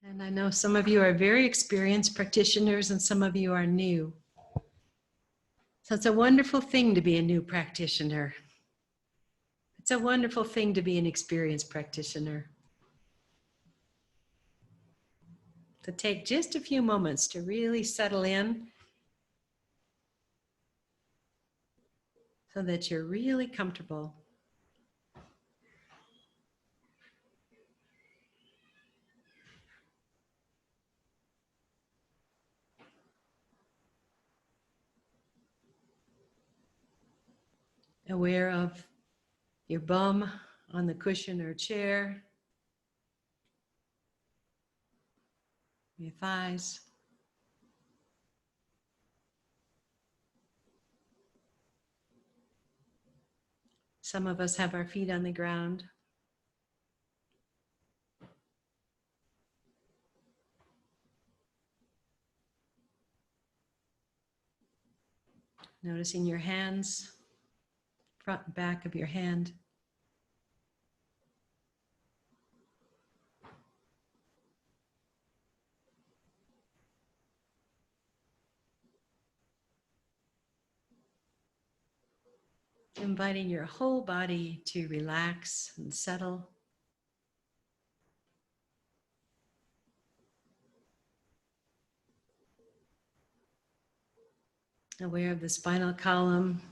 And I know some of you are very experienced practitioners and some of you are new. So it's a wonderful thing to be a new practitioner. It's a wonderful thing to be an experienced practitioner. To take just a few moments to really settle in so that you're really comfortable. Aware of your bum on the cushion or chair, your thighs. Some of us have our feet on the ground. Noticing your hands, front and back of your hand. Inviting your whole body to relax and settle. Aware of the spinal column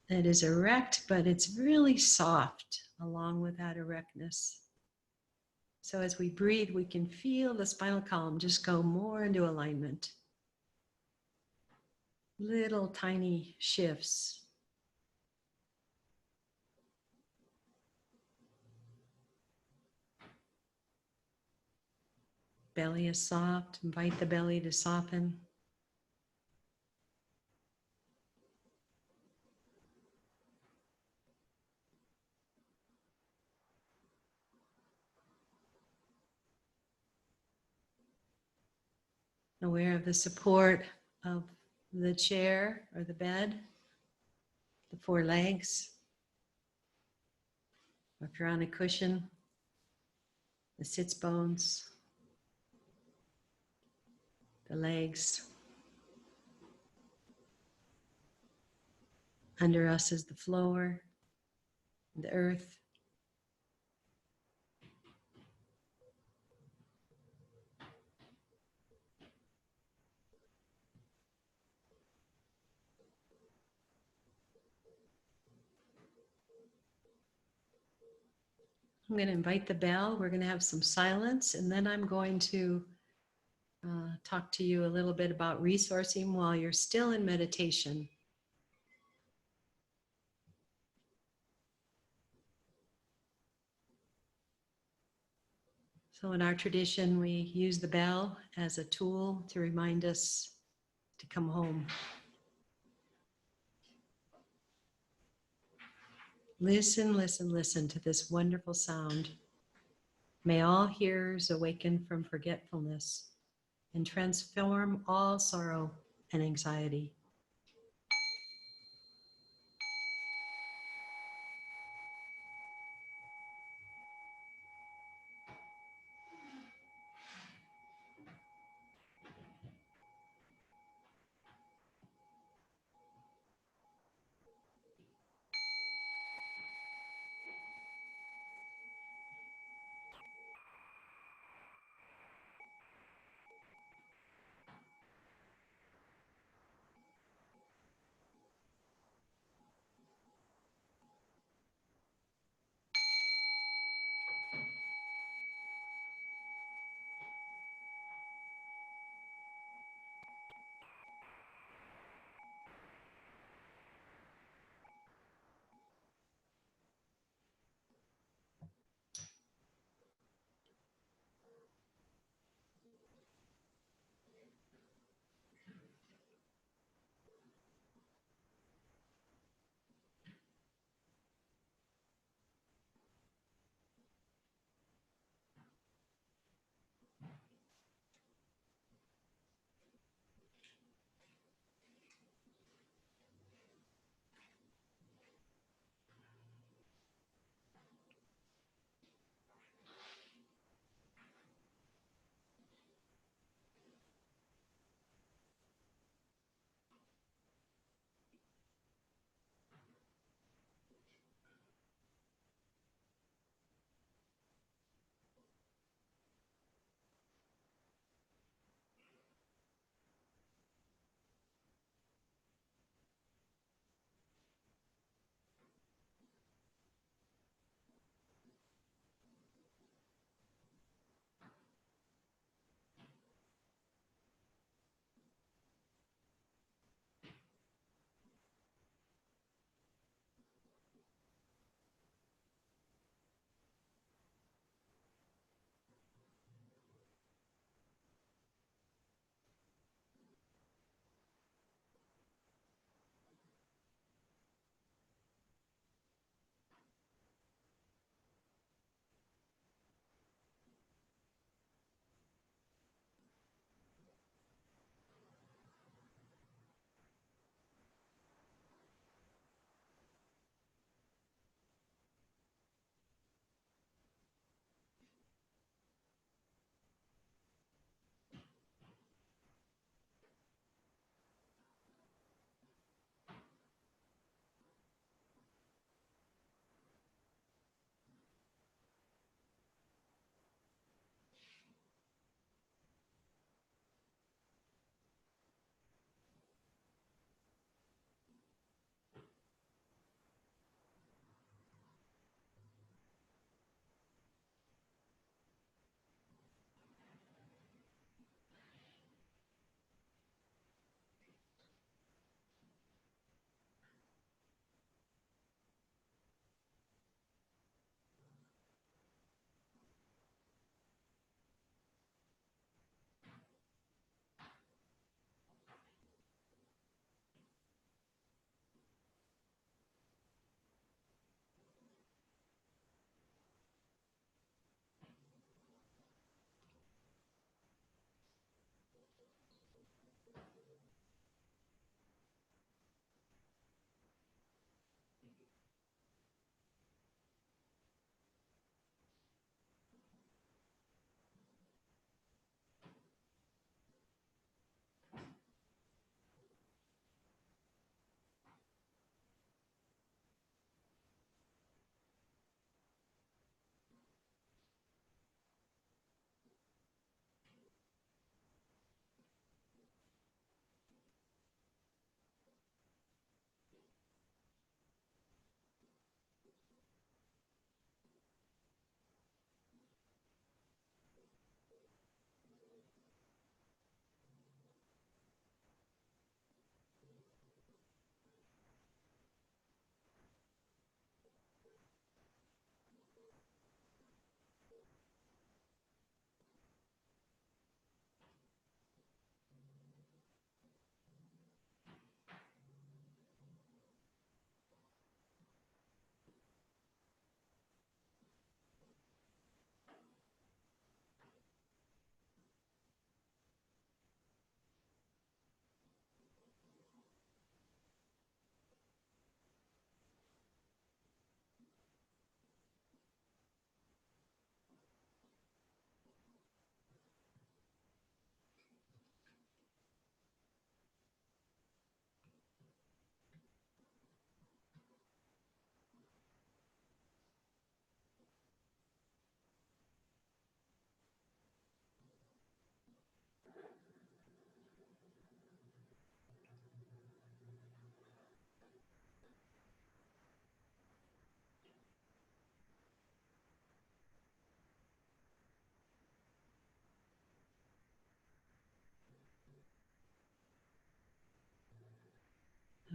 that is erect, but it's really soft along with that erectness. So as we breathe, we can feel the spinal column just go more into alignment. Little tiny shifts. Belly is soft. Invite the belly to soften. Aware of the support of the chair or the bed, the four legs. Or if you're on a cushion, the sits bones, the legs. Under us is the floor, the earth. I'm going to invite the bell. We're going to have some silence, and then I'm going to talk to you a little bit about resourcing while you're still in meditation. So in our tradition, we use the bell as a tool to remind us to come home. Listen, listen, listen to this wonderful sound. May all hearers awaken from forgetfulness and transform all sorrow and anxiety.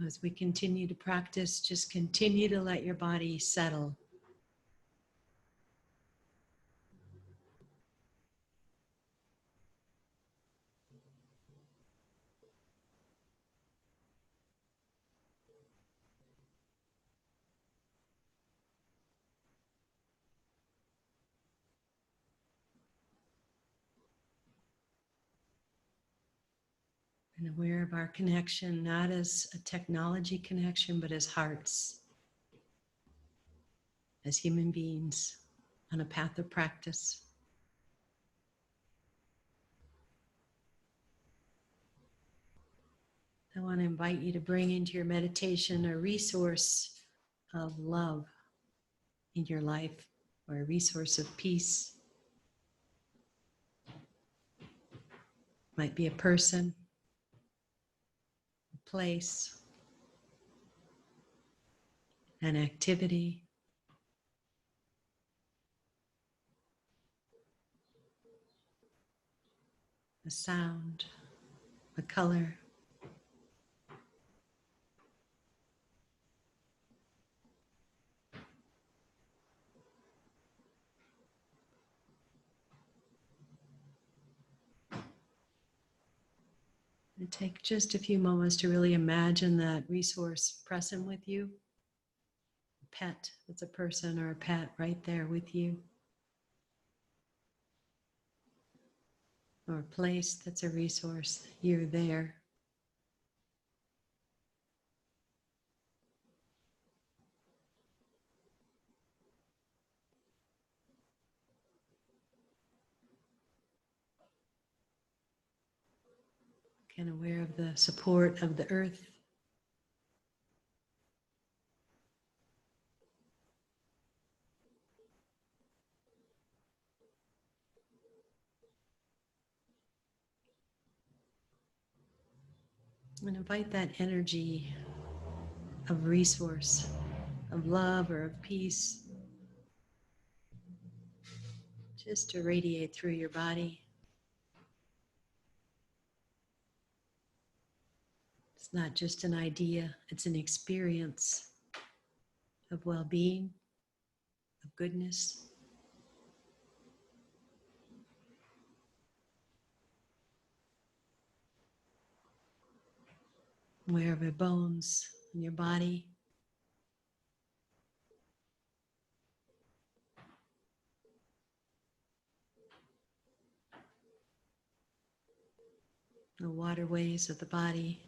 As we continue to practice, just continue to let your body settle. And aware of our connection, not as a technology connection, but as hearts, as human beings on a path of practice. I want to invite you to bring into your meditation a resource of love in your life, or a resource of peace. Might be a person, a place, an activity, a sound, a color. And take just a few moments to really imagine that resource present with you. A pet that's a person, or a pet right there with you. Or a place that's a resource. You're there. Kind of aware of the support of the earth. And invite that energy of resource, of love or of peace, just to radiate through your body. It's not just an idea, it's an experience of well-being, of goodness. Aware of your bones in your body. The waterways of the body.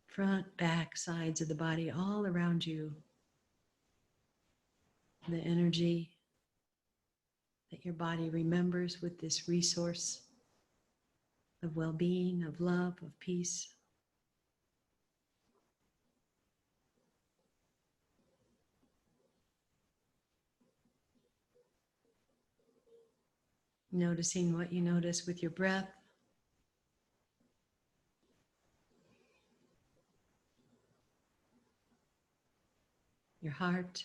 Front, back, sides of the body, all around you. The energy that your body remembers with this resource of well-being, of love, of peace. Noticing what you notice with your breath. Your heart.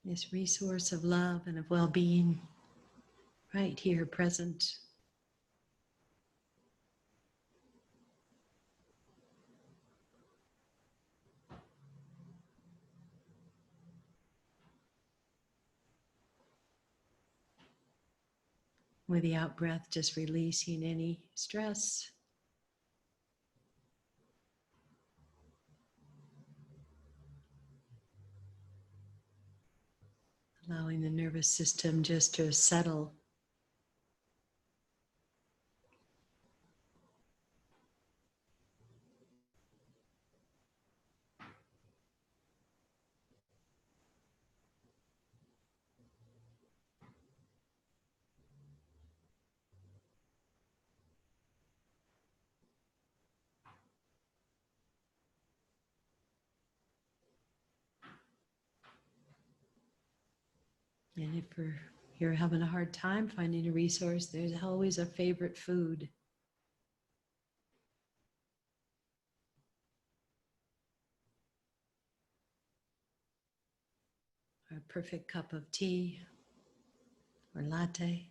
This resource of love and of well-being right here present. With the out breath, just releasing any stress. Allowing the nervous system just to settle And if you're having a hard time finding a resource, there's always a favorite food. Or a perfect cup of tea or latte.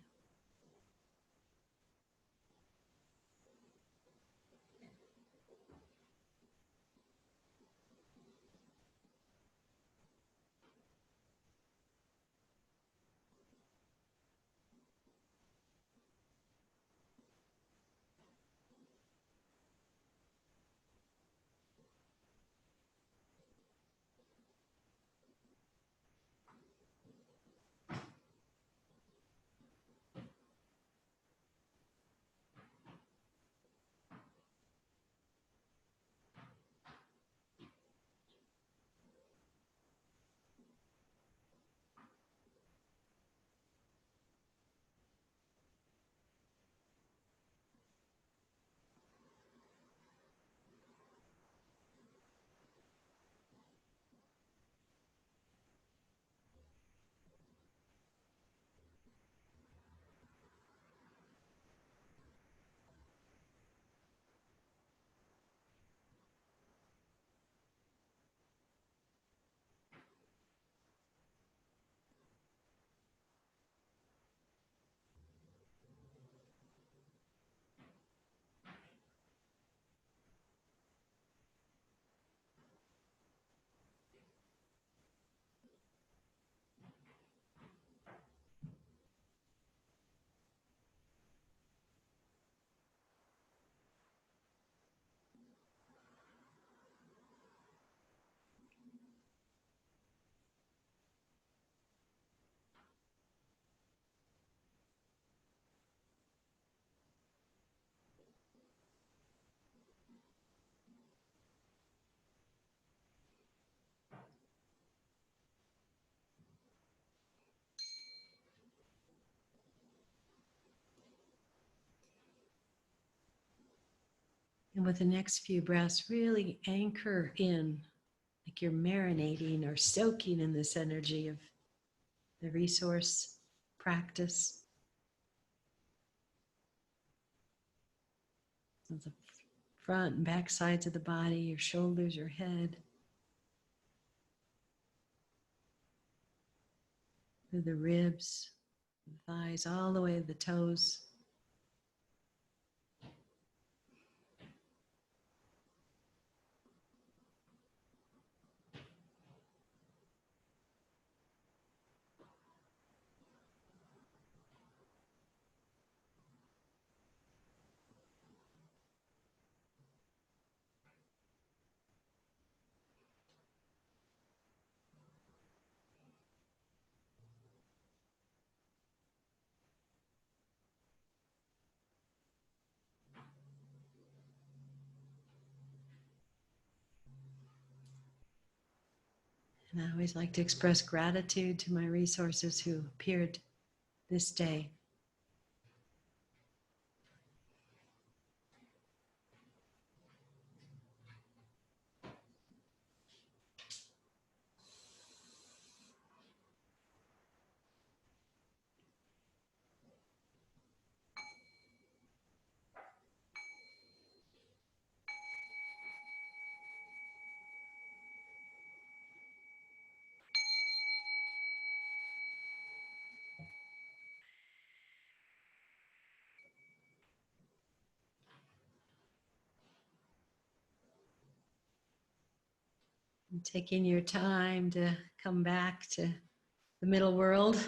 And with the next few breaths, really anchor in, like you're marinating or soaking in this energy of the resource practice. So the front and back sides of the body, your shoulders, your head, through the ribs, the thighs, all the way to the toes. And I always like to express gratitude to my resources who appeared this day. And taking your time to come back to the middle world.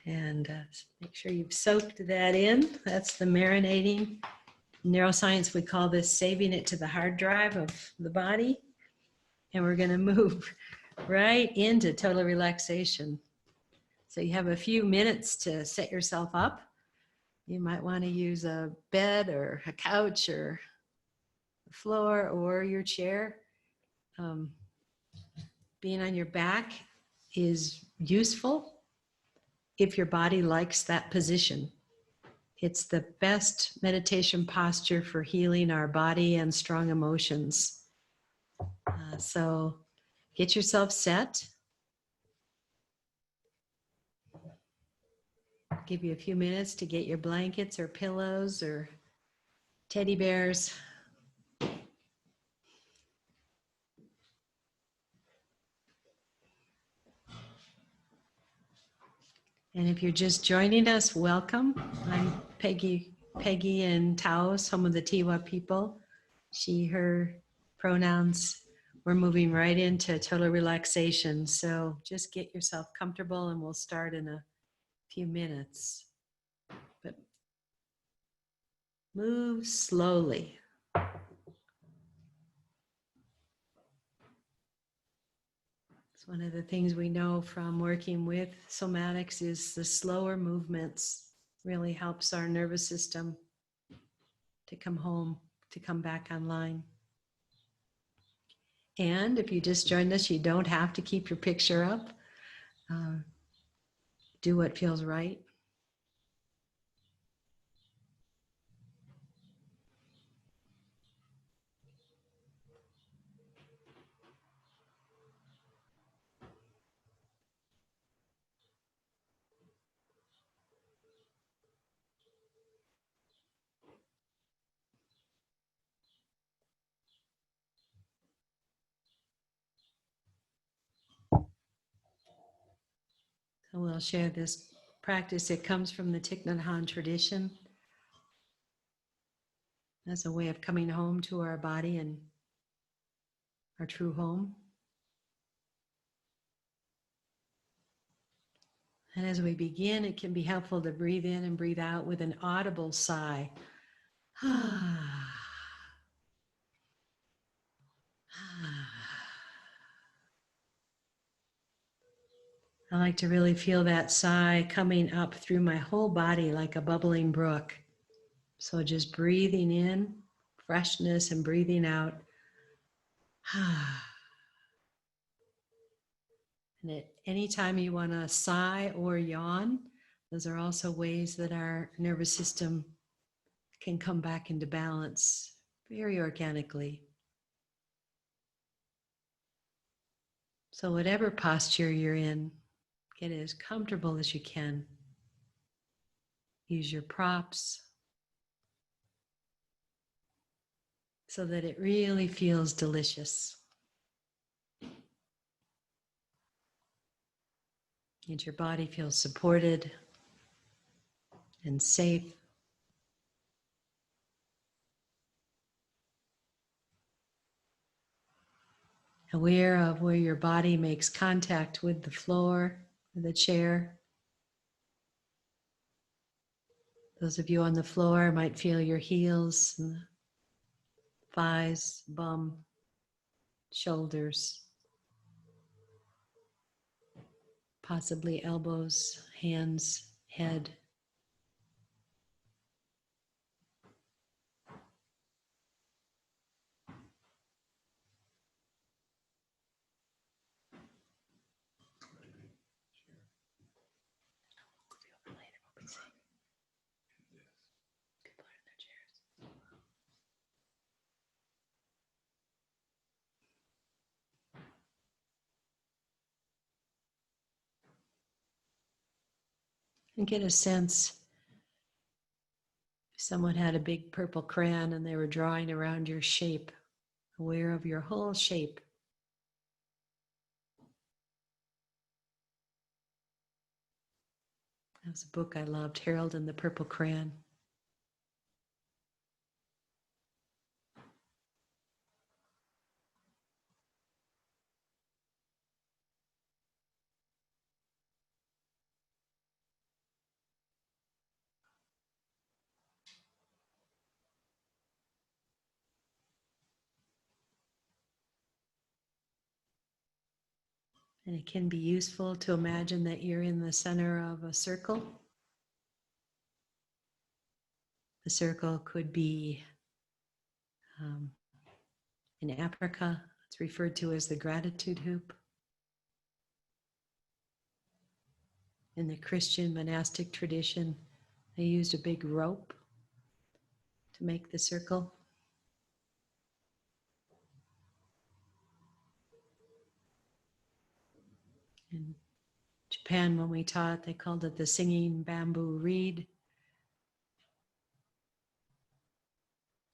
And make sure you've soaked that in. That's the marinating. In neuroscience, we call this saving it to the hard drive of the body. And we're going to move right into total relaxation. So you have a few minutes to set yourself up. You might want to use a bed or a couch or the floor or your chair. Being on your back is useful if your body likes that position. It's the best meditation posture for healing our body and strong emotions. So get yourself set. Give you a few minutes to get your blankets or pillows or teddy bears. And if you're just joining us, welcome. I'm Peggy and Tao, some of the Tiwa people. She, her pronouns. We're moving right into total relaxation. So just get yourself comfortable and we'll start in a few minutes. But move slowly. It's one of the things we know from working with somatics is the slower movements really helps our nervous system to come home, to come back online. And if you just joined us, you don't have to keep your picture up. Do what feels right. So we'll share this practice. It comes from the Thich Nhat Hanh tradition as a way of coming home to our body and our true home. And as we begin, it can be helpful to breathe in and breathe out with an audible sigh. I like to really feel that sigh coming up through my whole body like a bubbling brook. So just breathing in freshness and breathing out. And at any time you want to sigh or yawn, those are also ways that our nervous system can come back into balance very organically. So whatever posture you're in, get as comfortable as you can. Use your props so that it really feels delicious. And your body feels supported and safe. Aware of where your body makes contact with the floor, the chair. Those of you on the floor might feel your heels, and the thighs, bum, shoulders, possibly elbows, hands, head. And get a sense if someone had a big purple crayon and they were drawing around your shape, aware of your whole shape. That was a book I loved, Harold and the Purple Crayon. And it can be useful to imagine that you're in the center of a circle. The circle could be in Africa, it's referred to as the gratitude hoop. In the Christian monastic tradition, they used a big rope to make the circle. And Japan, when we taught, they called it the singing bamboo reed.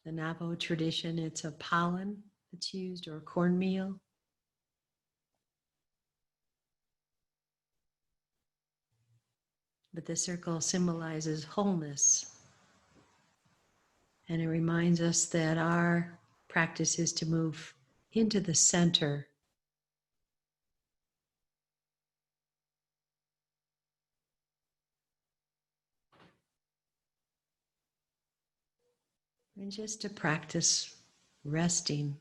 The Navajo tradition, it's a pollen that's used, or cornmeal. But the circle symbolizes wholeness. And it reminds us that our practice is to move into the center. And just to practice resting.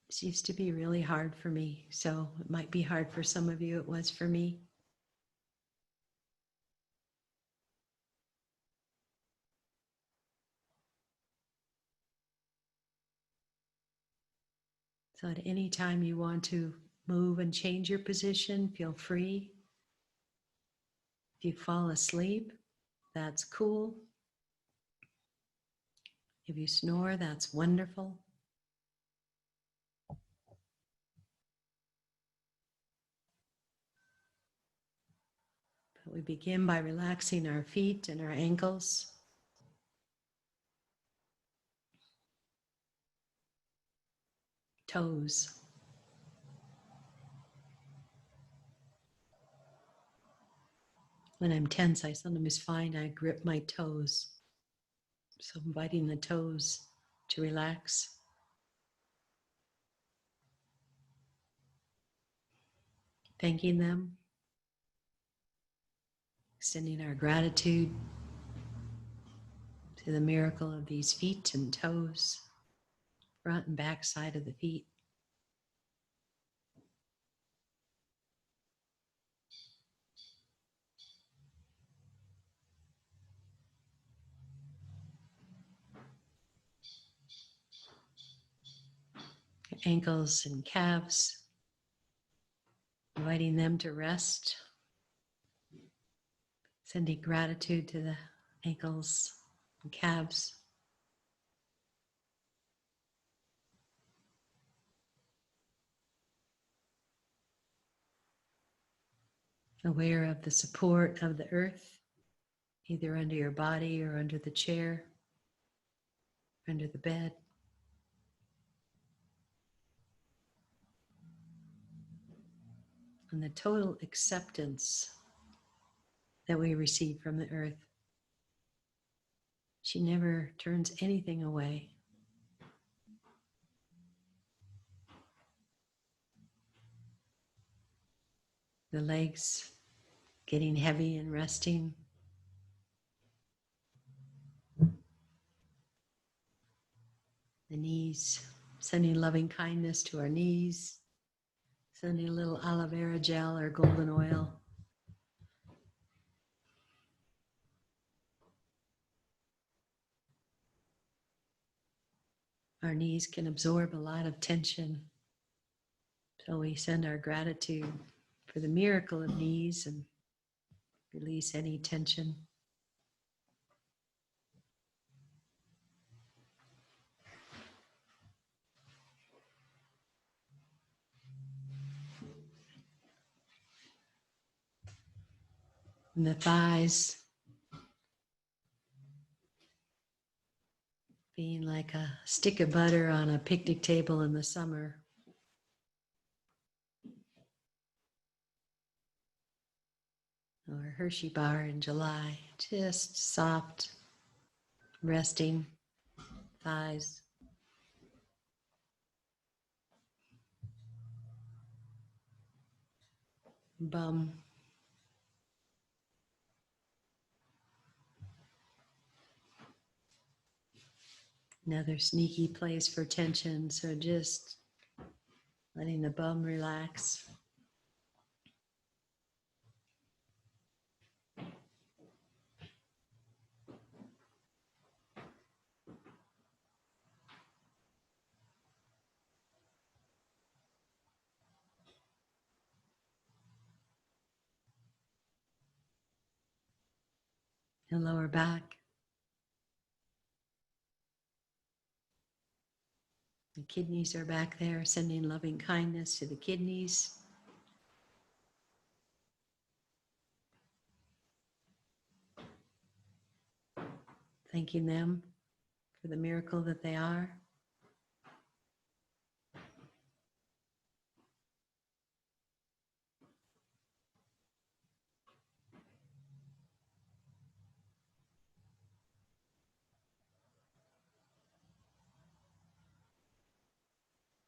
This used to be really hard for me, so it might be hard for some of you. It was for me. So at any time you want to move and change your position, feel free. If you fall asleep, that's cool. If you snore, that's wonderful. But we begin by relaxing our feet and our ankles. Toes. When I'm tense, I sometimes find I grip my toes. So inviting the toes to relax. Thanking them. Extending our gratitude to the miracle of these feet and toes, front and back side of the feet. Ankles and calves, inviting them to rest, sending gratitude to the ankles and calves. Aware of the support of the earth, either under your body or under the chair, under the bed. And the total acceptance that we receive from the earth. She never turns anything away. The legs getting heavy and resting. The knees, sending loving kindness to our knees, sending a little aloe vera gel or golden oil. Our knees can absorb a lot of tension. So we send our gratitude for the miracle of knees and release any tension. And the thighs being like a stick of butter on a picnic table in the summer. Or a Hershey bar in July. Just soft, resting thighs. Bum. Another sneaky place for tension, so just letting the bum relax. And lower back. The kidneys are back there, sending loving kindness to the kidneys. Thanking them for the miracle that they are.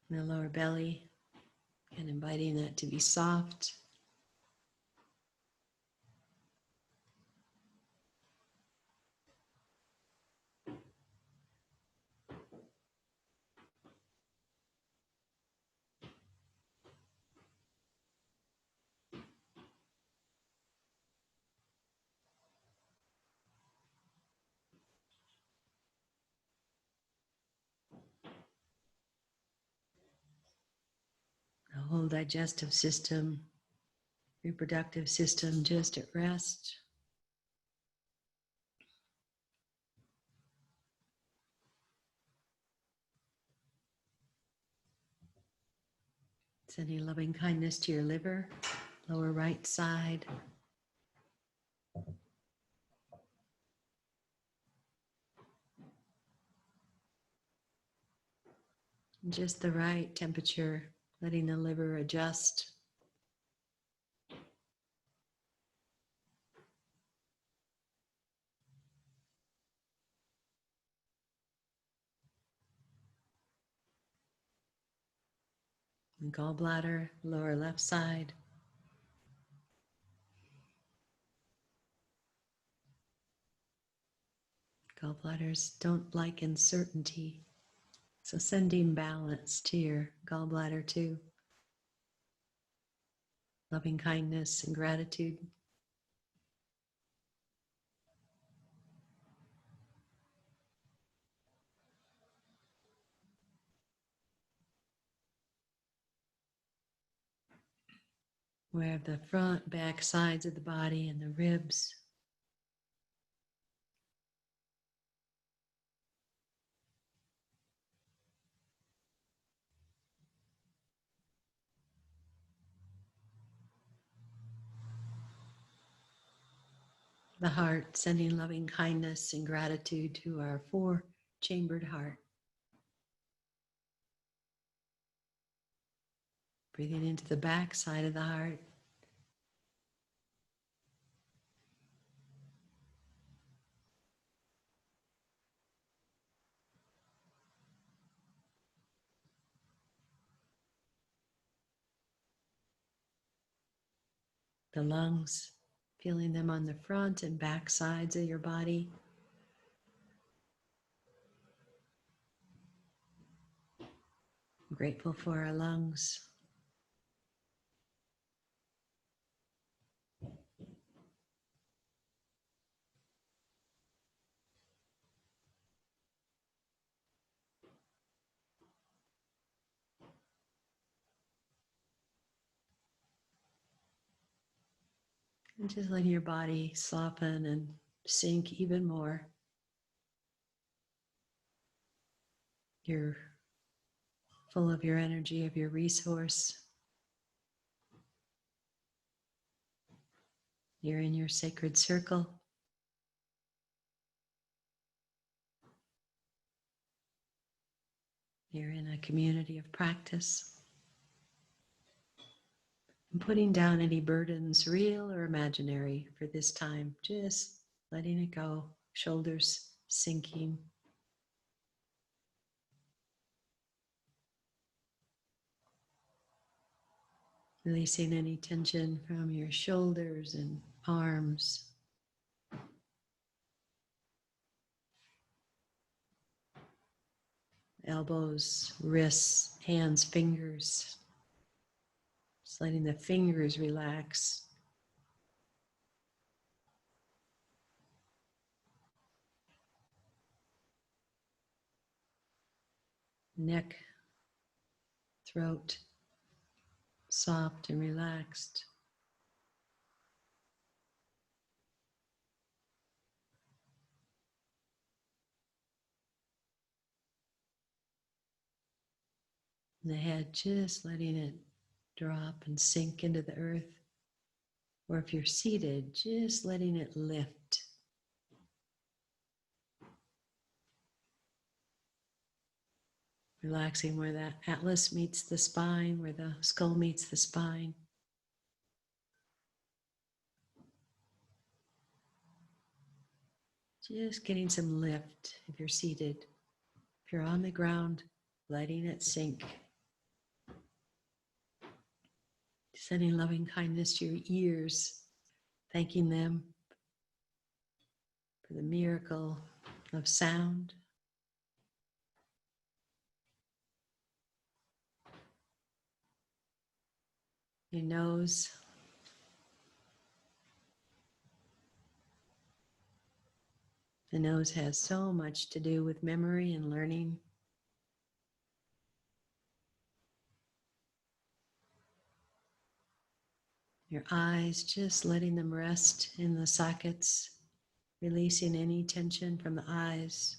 The lower belly, and inviting that to be soft. The whole digestive system, reproductive system just at rest. Sending loving kindness to your liver, lower right side. Just the right temperature, letting the liver adjust. And gallbladder, lower left side. Gallbladders don't like uncertainty. So sending balance to your gallbladder too. Loving kindness and gratitude. Where the front, back sides of the body and the ribs. The heart, sending loving kindness and gratitude to our four-chambered heart. Breathing into the back side of the heart. The lungs, feeling them on the front and back sides of your body. I'm grateful for our lungs. And just letting your body soften and sink even more. You're full of your energy, of your resource. You're in your sacred circle. You're in a community of practice. And putting down any burdens, real or imaginary, for this time. Just letting it go. Shoulders sinking. Releasing any tension from your shoulders and arms. Elbows, wrists, hands, fingers. Just letting the fingers relax. Neck, throat, soft and relaxed. And the head, just letting it drop and sink into the earth. Or if you're seated, just letting it lift. Relaxing where that atlas meets the spine, where the skull meets the spine. Just getting some lift if you're seated. If you're on the ground, letting it sink. Sending loving kindness to your ears, thanking them for the miracle of sound. Your nose. The nose has so much to do with memory and learning. Your eyes, just letting them rest in the sockets, releasing any tension from the eyes.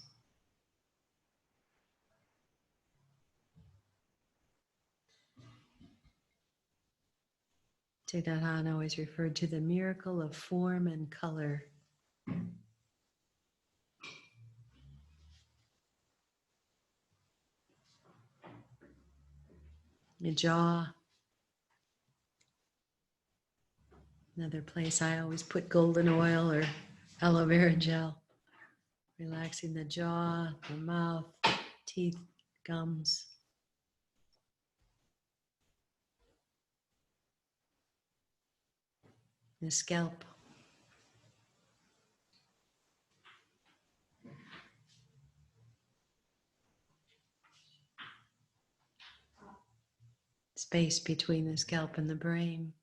Thich Nhat Hanh always referred to the miracle of form and color. Your jaw. Another place I always put golden oil or aloe vera gel. Relaxing the jaw, the mouth, teeth, gums. The scalp. Space between the scalp and the brain.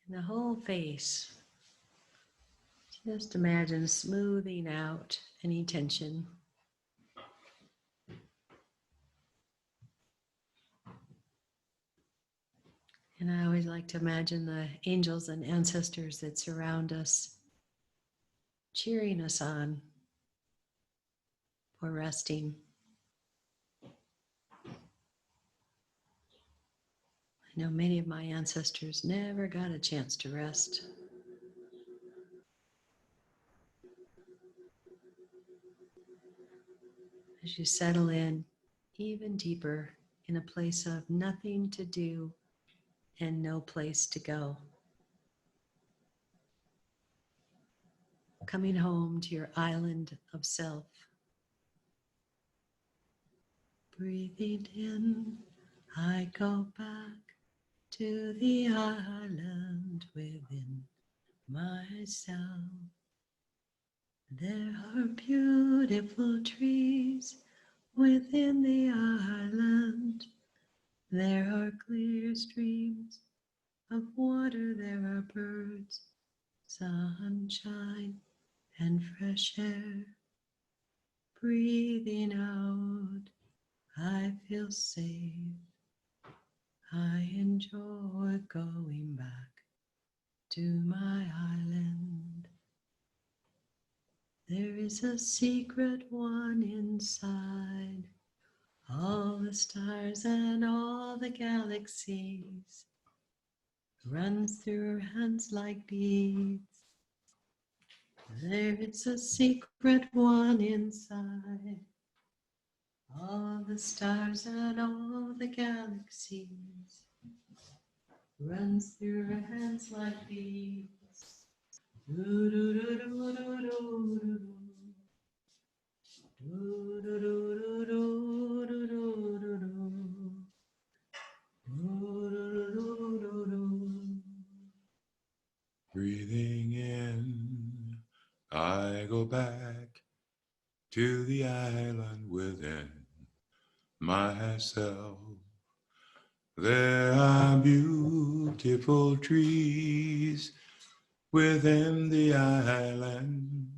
And the whole face. Just imagine smoothing out any tension. And I always like to imagine the angels and ancestors that surround us, cheering us on for resting. I know many of my ancestors never got a chance to rest. As you settle in even deeper in a place of nothing to do and no place to go. Coming home to your island of self. Breathing in, I go back to the island within myself. There are beautiful trees within the island. There are clear streams of water. There are birds, sunshine, and fresh air. Breathing out, I feel safe. I enjoy going back to my island. There is a secret one inside, all the stars and all the galaxies, runs through her hands like beads. There is a secret one inside, all the stars and all the galaxies, runs through her hands like beads. Do do do do do do do. Breathing in, I go back to the island within myself. There are beautiful trees within the island.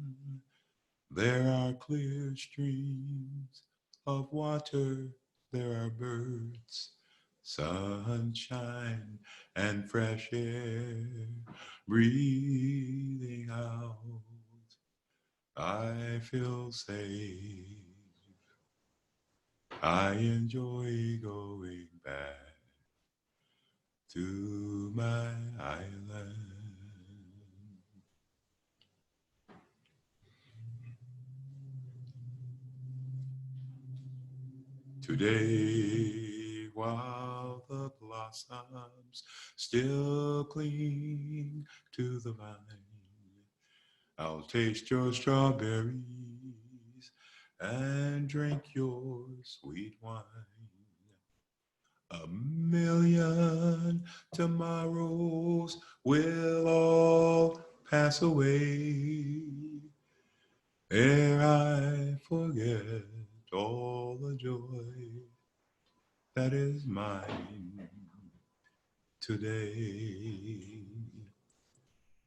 There are clear streams of water. There are birds, sunshine and fresh air, breathing out, I feel safe. I enjoy going back to my island. Today, while the blossoms still cling to the vine, I'll taste your strawberries and drink your sweet wine. A million tomorrows will all pass away ere I forget all the joy that is mine today.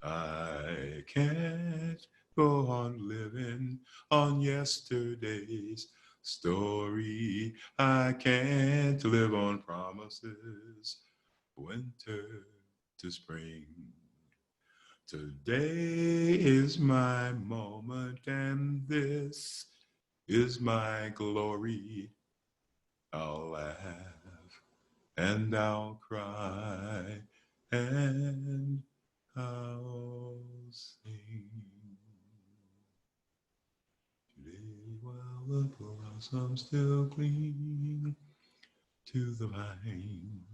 I can't go on living on yesterday's story. I can't live on promises, winter to spring. Today is my moment, and this is my glory. I'll laugh and I'll cry and I'll sing. Today, while the blossoms still cling to the vine,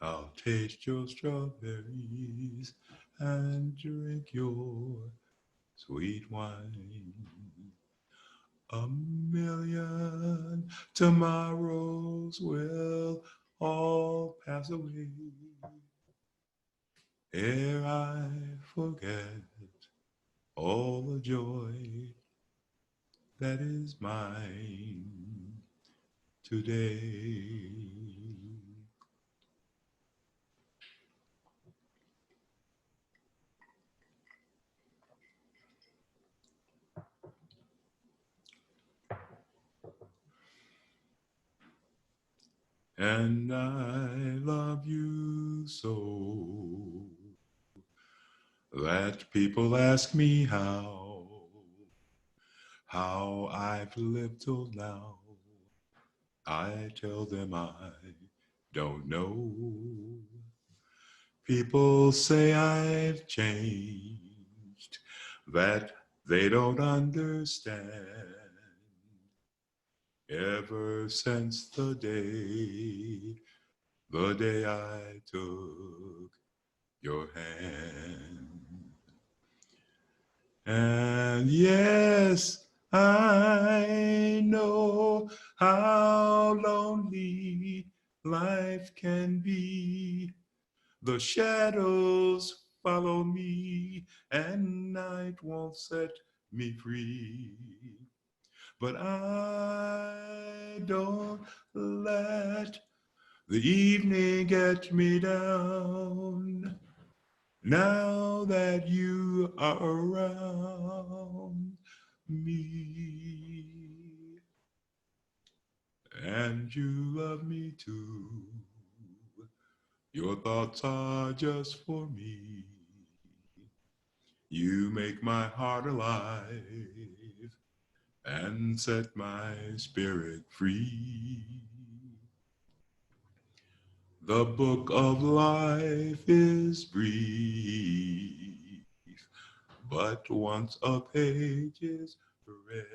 I'll taste your strawberries and drink your sweet wine. A million tomorrows will all pass away ere I forget all the joy that is mine today. And I love you so that people ask me how I've lived till now. I tell them I don't know. People say I've changed, that they don't understand. Ever since the day I took your hand. And yes, I know how lonely life can be. The shadows follow me, and night won't set me free. But I don't let the evening get me down. Now that you are around me, and you love me too, your thoughts are just for me. You make my heart alive and set my spirit free. The book of life is brief, but once a page is read,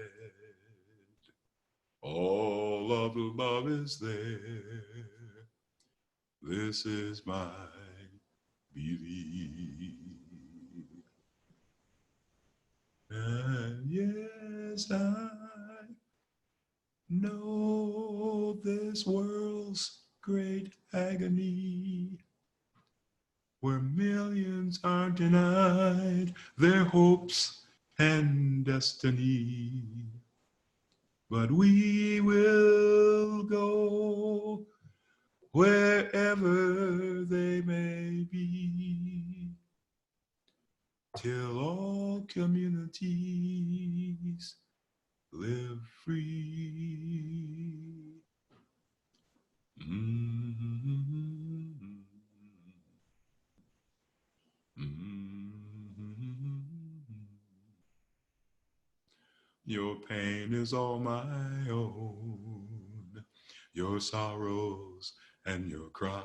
all of the love is there. This is my belief. And yes, I know this world's great agony, where millions are denied their hopes and destiny. But we will go wherever they may be, till all communities live free. pain is all my own, your sorrows and your cries.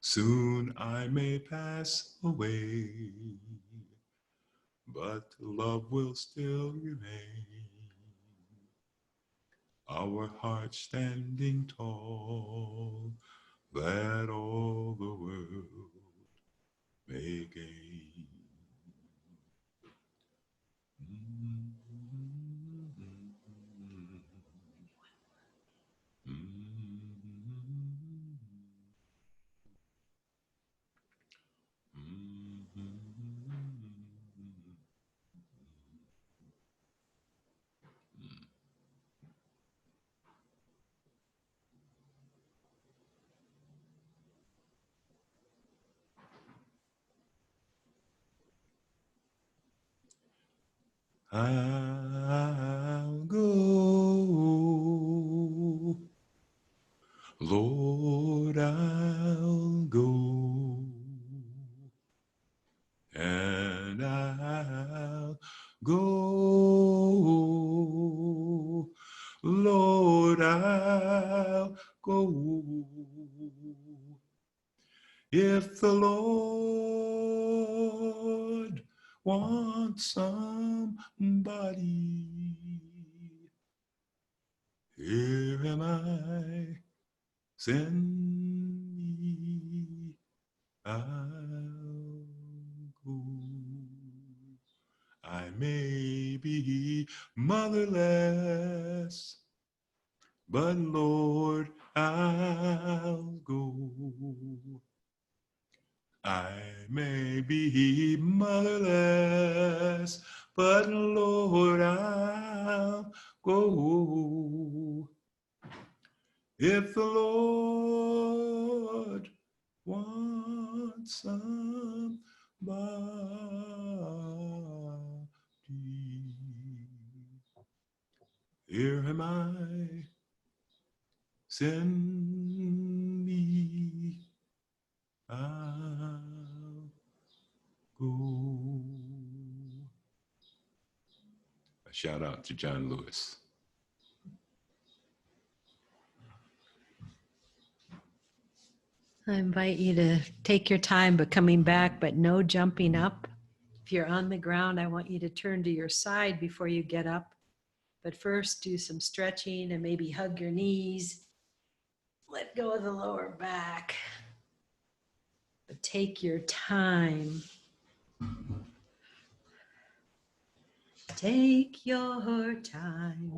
Soon I may pass away, but love will still remain. Our hearts standing tall, that all the world may gain. I'll go, Lord, I'll go, and I'll go, Lord, I'll go. If the Lord wants somebody, here am I, send me, I'll go. I may be motherless, but Lord, I'll go. I may be motherless, but Lord, I'll go. If the Lord wants somebody, here am I, send me, I'll go. A shout out to John Lewis. I invite you to take your time, but coming back, but no jumping up. If you're on the ground, I want you to turn to your side before you get up. But first, do some stretching and maybe hug your knees. Let go of the lower back. But take your time. Take your time.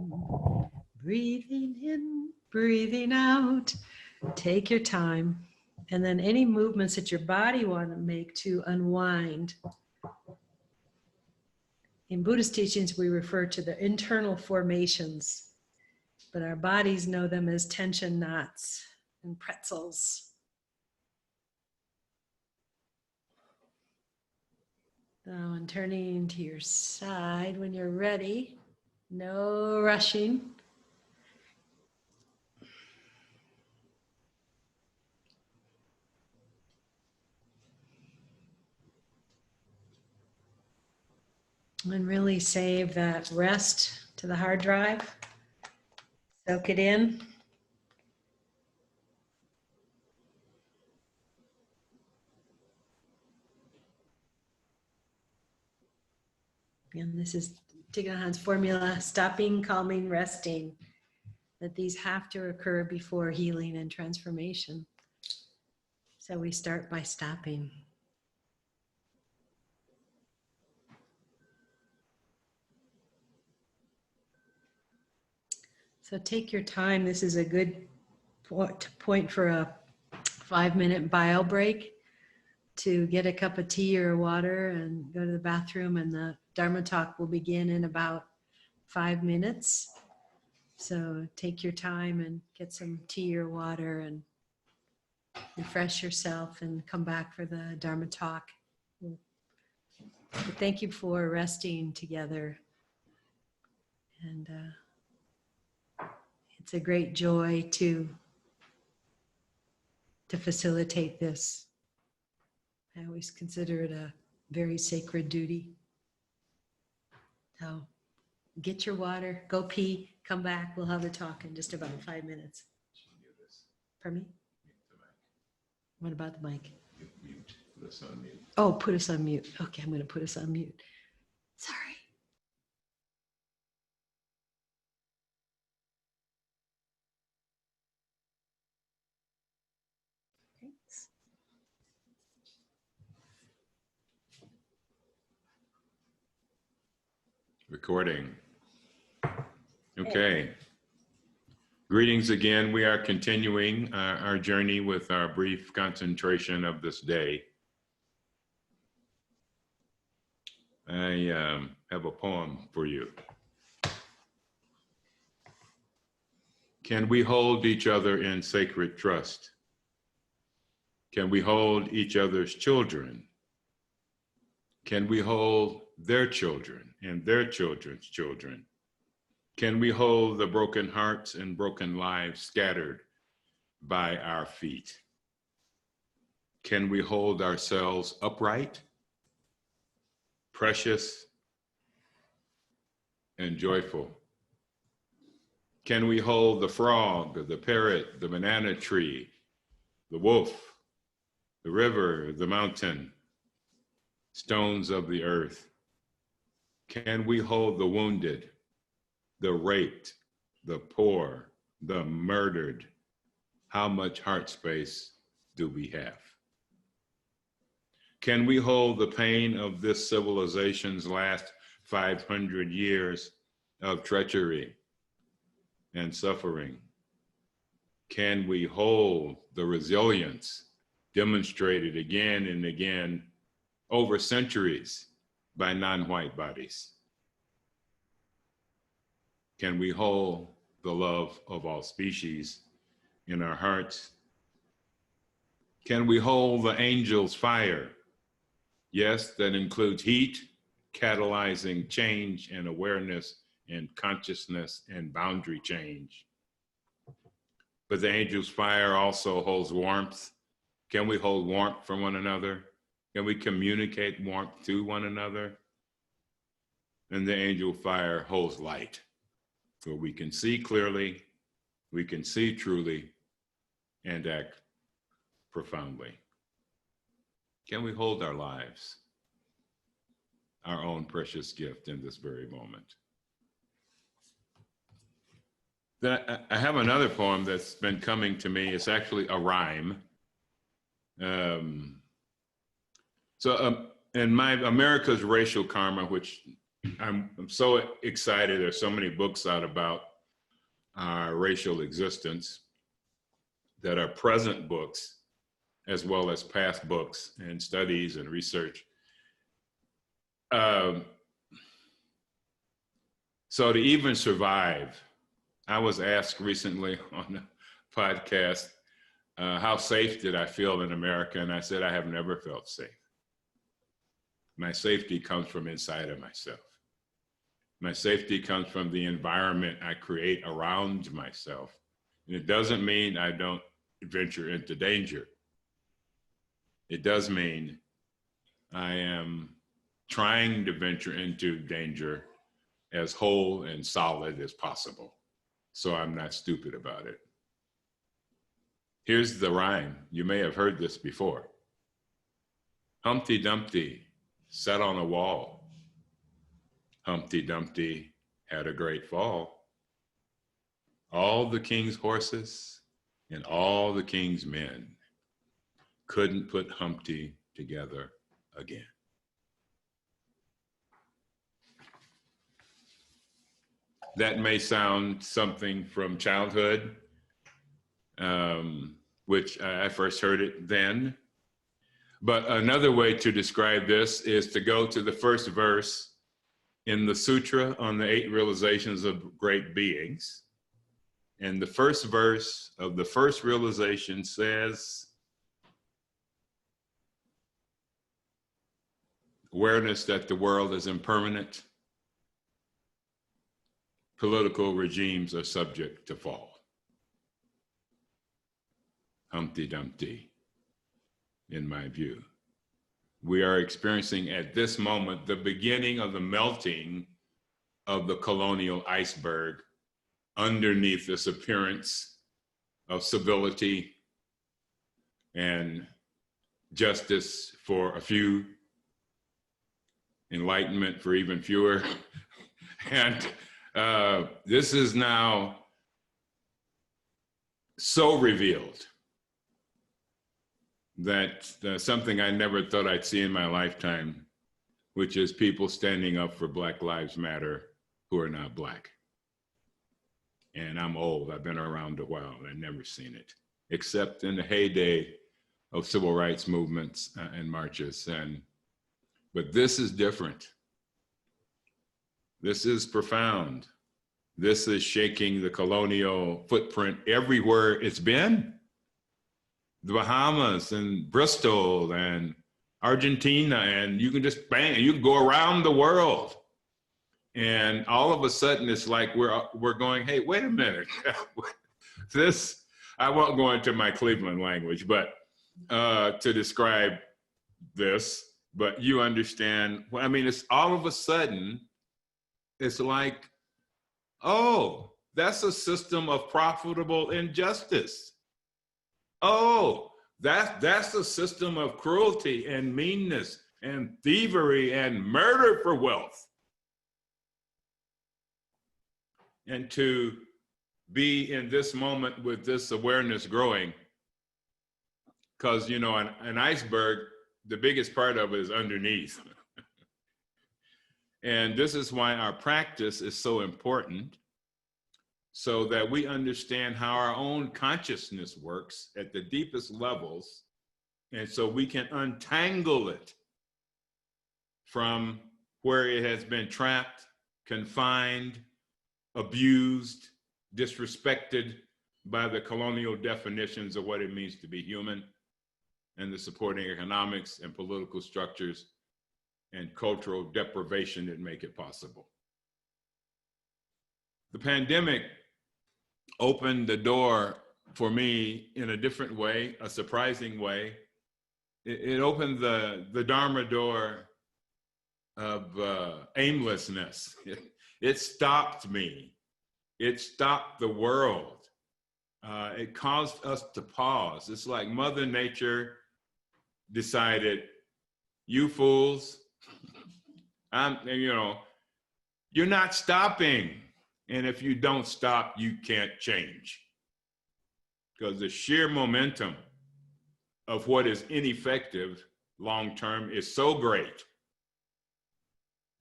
Breathing in, breathing out. Take your time. And then any movements that your body want to make to unwind. In Buddhist teachings, we refer to the internal formations, but our bodies know them as tension knots and pretzels. Now, and turning to your side when you're ready, no rushing. And really save that rest to the hard drive. Soak it in. And this is Thich Nhat Hanh's formula: stopping, calming, resting. That these have to occur before healing and transformation. So we start by stopping. So take your time. This is a good point for a 5-minute bio break to get a cup of tea or water and go to the bathroom, and the Dharma talk will begin in about 5 minutes. So take your time and get some tea or water and refresh yourself and come back for the Dharma talk. But thank you for resting together. And it's a great joy to facilitate this. I always consider it a very sacred duty. So get your water, go pee, come back. We'll have a talk in just about 5 minutes. Pardon me? What about the mic? Mute. Put us on mute. Oh, put us on mute. Okay, I'm going to put us on mute. Sorry. Thanks. Recording. Okay. Greetings again. We are continuing our journey with our brief concentration of this day. I have a poem for you. Can we hold each other in sacred trust? Can we hold each other's children? Can we hold their children and their children's children? Can we hold the broken hearts and broken lives scattered by our feet? Can we hold ourselves upright, precious, and joyful? Can we hold the frog, the parrot, the banana tree, the wolf, the river, the mountain, stones of the earth? Can we hold the wounded, the raped, the poor, the murdered? How much heart space do we have? Can we hold the pain of this civilization's last 500 years of treachery and suffering? Can we hold the resilience demonstrated again and again over centuries by non-white bodies? Can we hold the love of all species in our hearts? Can we hold the angel's fire? Yes, that includes heat, catalyzing change and awareness and consciousness and boundary change. But the angel's fire also holds warmth. Can we hold warmth for one another? Can we communicate warmth to one another? And the angel fire holds light, where we can see clearly, we can see truly, and act profoundly. Can we hold our lives, our own precious gift in this very moment? Then I have another poem that's been coming to me. It's actually a rhyme. In my America's Racial Karma, which I'm so excited, there's so many books out about our racial existence that are present books as well as past books and studies and research. So to even survive, I was asked recently on a podcast, how safe did I feel in America? And I said, I have never felt safe. My safety comes from inside of myself. My safety comes from the environment I create around myself. And it doesn't mean I don't venture into danger. It does mean I am trying to venture into danger as whole and solid as possible, so I'm not stupid about it. Here's the rhyme. You may have heard this before. Humpty Dumpty sat on a wall. Humpty Dumpty had a great fall. All the king's horses and all the king's men couldn't put Humpty together again. That may sound something from childhood, which I first heard it then. But another way to describe this is to go to the first verse in the Sutra on the 8 Realizations of Great Beings. And the first verse of the first realization says, awareness that the world is impermanent. Political regimes are subject to fall. Humpty Dumpty, in my view. We are experiencing at this moment the beginning of the melting of the colonial iceberg underneath this appearance of civility and justice for a few, enlightenment for even fewer. And this is now so revealed that something I never thought I'd see in my lifetime, which is people standing up for Black Lives Matter who are not Black. And I'm old, I've been around a while, and I've never seen it, except in the heyday of civil rights movements and marches. But this is different. This is profound. This is shaking the colonial footprint everywhere it's been. The Bahamas and Bristol and Argentina, and you can just bang, you can go around the world. And all of a sudden it's like we're going, hey, wait a minute. This, I won't go into my Cleveland language, but to describe this, but you understand. I mean, it's all of a sudden, it's like, oh, that's a system of profitable injustice. Oh, that's a system of cruelty and meanness and thievery and murder for wealth. And to be in this moment with this awareness growing, because, you know, an iceberg, the biggest part of it is underneath. And this is why our practice is so important, so that we understand how our own consciousness works at the deepest levels, and so we can untangle it from where it has been trapped, confined, abused, disrespected by the colonial definitions of what it means to be human, and the supporting economics and political structures and cultural deprivation that make it possible. The pandemic opened the door for me in a different way, a surprising way. It opened the dharma door of aimlessness. It stopped me. It stopped the world. It caused us to pause. It's like Mother Nature decided, you fools, you're not stopping. And if you don't stop, you can't change. Because the sheer momentum of what is ineffective long-term is so great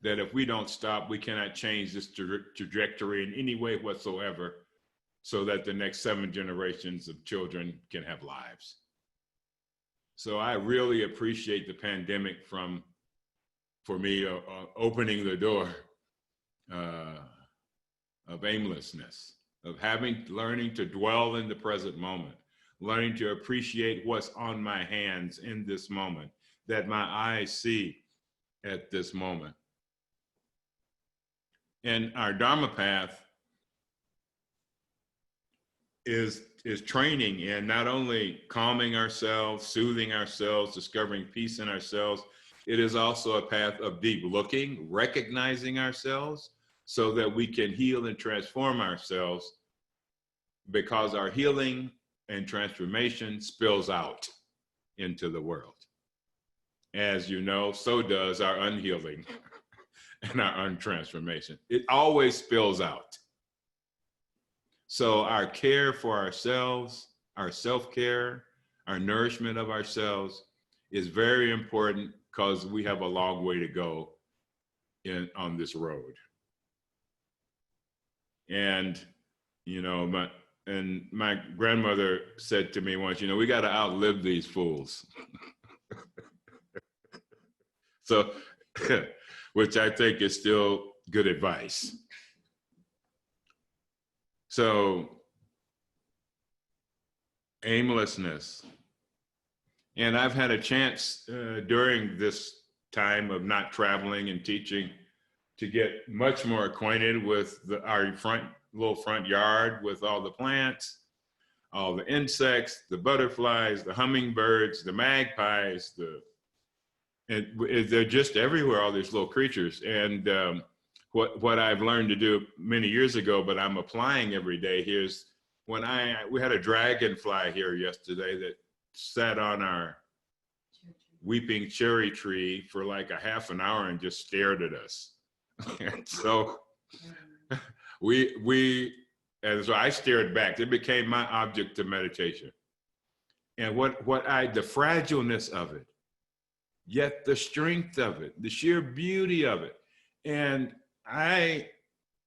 that if we don't stop, we cannot change this trajectory in any way whatsoever, so that the next 7 generations of children can have lives. So I really appreciate the pandemic for me, opening the door of aimlessness, of learning to dwell in the present moment, learning to appreciate what's on my hands in this moment, that my eyes see at this moment. And our Dharma path is training in not only calming ourselves, soothing ourselves, discovering peace in ourselves. It is also a path of deep looking, recognizing ourselves so that we can heal and transform ourselves, because our healing and transformation spills out into the world. As you know, so does our unhealing and our untransformation. It always spills out. So our care for ourselves, our self-care, our nourishment of ourselves is very important, because we have a long way to go on this road. And, you know, my grandmother said to me once, we got to outlive these fools. So, which I think is still good advice. So, aimlessness. And I've had a chance during this time of not traveling and teaching to get much more acquainted with our little front yard, with all the plants, all the insects, the butterflies, the hummingbirds, the magpies, they're just everywhere, all these little creatures. And what I've learned to do many years ago, but I'm applying every day. Here's when we had a dragonfly here yesterday that sat on our weeping cherry tree for like a half an hour and just stared at us. And so and so I stared back. It became my object of meditation. And the fragileness of it, yet the strength of it, the sheer beauty of it. And I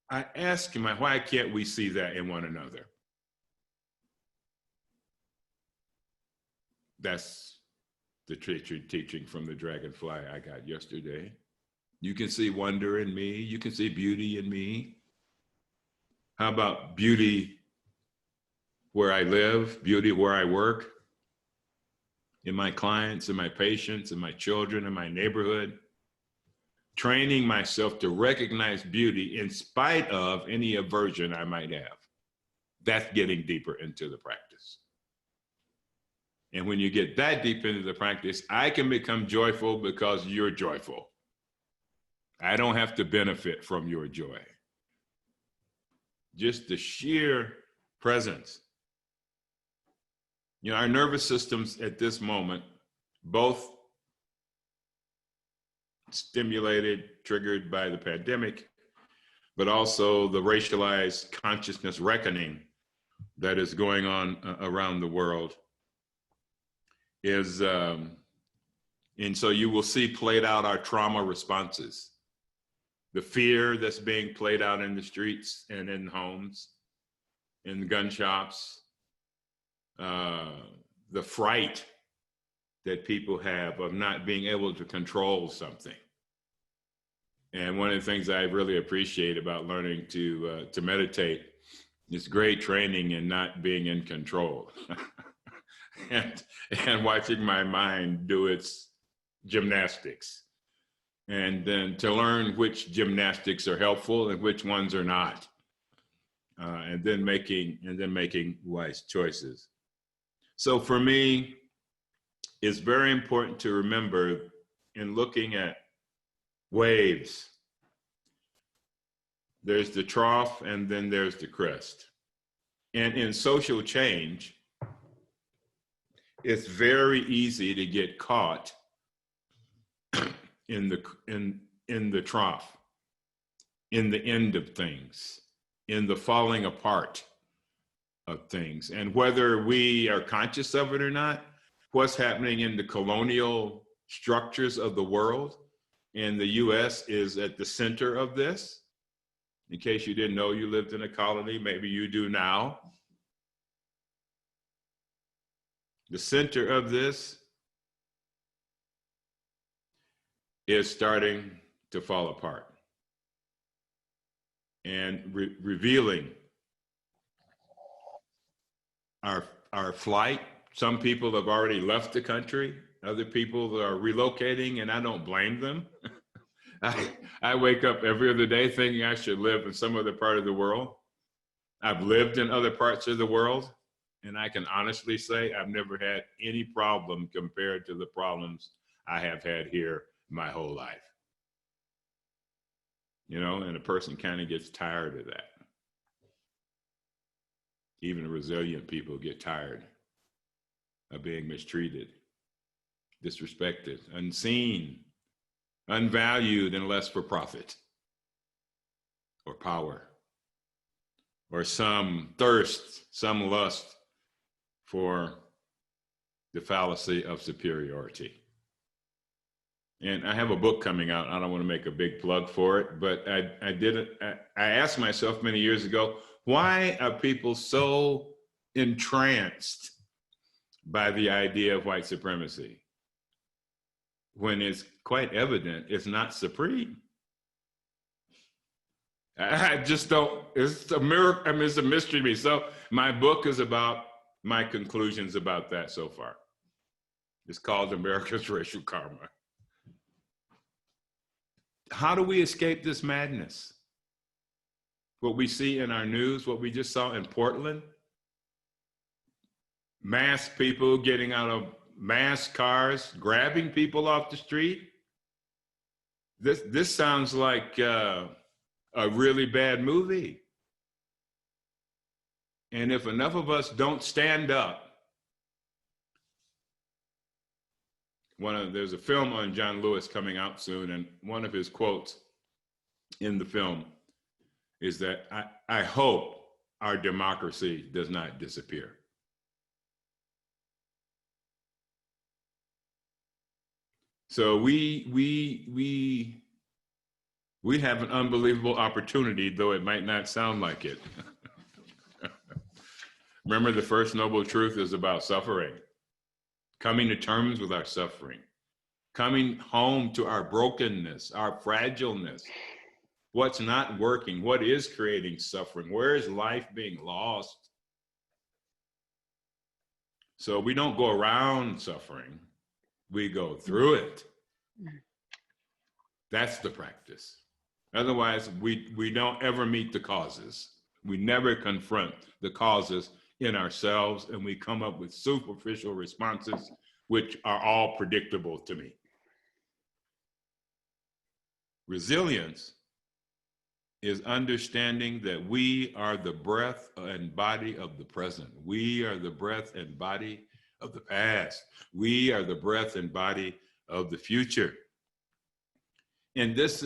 ask him, why can't we see that in one another? That's the teaching from the dragonfly I got yesterday. You can see wonder in me. You can see beauty in me. How about beauty where I live, beauty where I work, in my clients, in my patients, in my children, in my neighborhood? Training myself to recognize beauty in spite of any aversion I might have. That's getting deeper into the practice. And when you get that deep into the practice, I can become joyful because you're joyful. I don't have to benefit from your joy. Just the sheer presence. You know, our nervous systems at this moment, both stimulated, triggered by the pandemic, but also the racialized consciousness reckoning that is going on around the world is, and so you will see played out our trauma responses, the fear that's being played out in the streets and in homes, in gun shops, the fright that people have of not being able to control something. And one of the things I really appreciate about learning to meditate is great training in not being in control and watching my mind do its gymnastics. And then to learn which gymnastics are helpful and which ones are not. And then making wise choices. So for me, it's very important to remember in looking at waves, there's the trough and then there's the crest. And in social change, it's very easy to get caught in the trough, in the end of things, in the falling apart of things. And whether we are conscious of it or not, what's happening in the colonial structures of the world, and the US is at the center of this. In case you didn't know you lived in a colony, maybe you do now. The center of this is starting to fall apart and revealing our flight. Some people have already left the country. Other people are relocating, and I don't blame them. I wake up every other day thinking I should live in some other part of the world. I've lived in other parts of the world, and I can honestly say I've never had any problem compared to the problems I have had here my whole life. You know, and a person kind of gets tired of that. Even resilient people get tired of being mistreated, disrespected, unseen, unvalued unless for profit or power or some thirst, some lust for the fallacy of superiority. And I have a book coming out. I don't want to make a big plug for it, but I asked myself many years ago, why are people so entranced by the idea of white supremacy when it's quite evident it's not supreme? I just don't, it's a miracle. I mean, it's a mystery to me. So my book is about my conclusions about that so far. It's called America's Racial Karma. How do we escape this madness? What we see in our news, what we just saw in Portland, mass people getting out of mass cars, grabbing people off the street. This sounds like a really bad movie. And if enough of us don't stand up, there's a film on John Lewis coming out soon, and one of his quotes in the film is that I hope our democracy does not disappear. So we have an unbelievable opportunity, though it might not sound like it. Remember, the first noble truth is about suffering, coming to terms with our suffering, coming home to our brokenness, our fragileness, what's not working, what is creating suffering, where is life being lost? So we don't go around suffering, we go through it. That's the practice. Otherwise, we don't ever meet the causes. We never confront the causes in ourselves, and we come up with superficial responses, which are all predictable to me. Resilience is understanding that we are the breath and body of the present. We are the breath and body of the past. We are the breath and body of the future. And this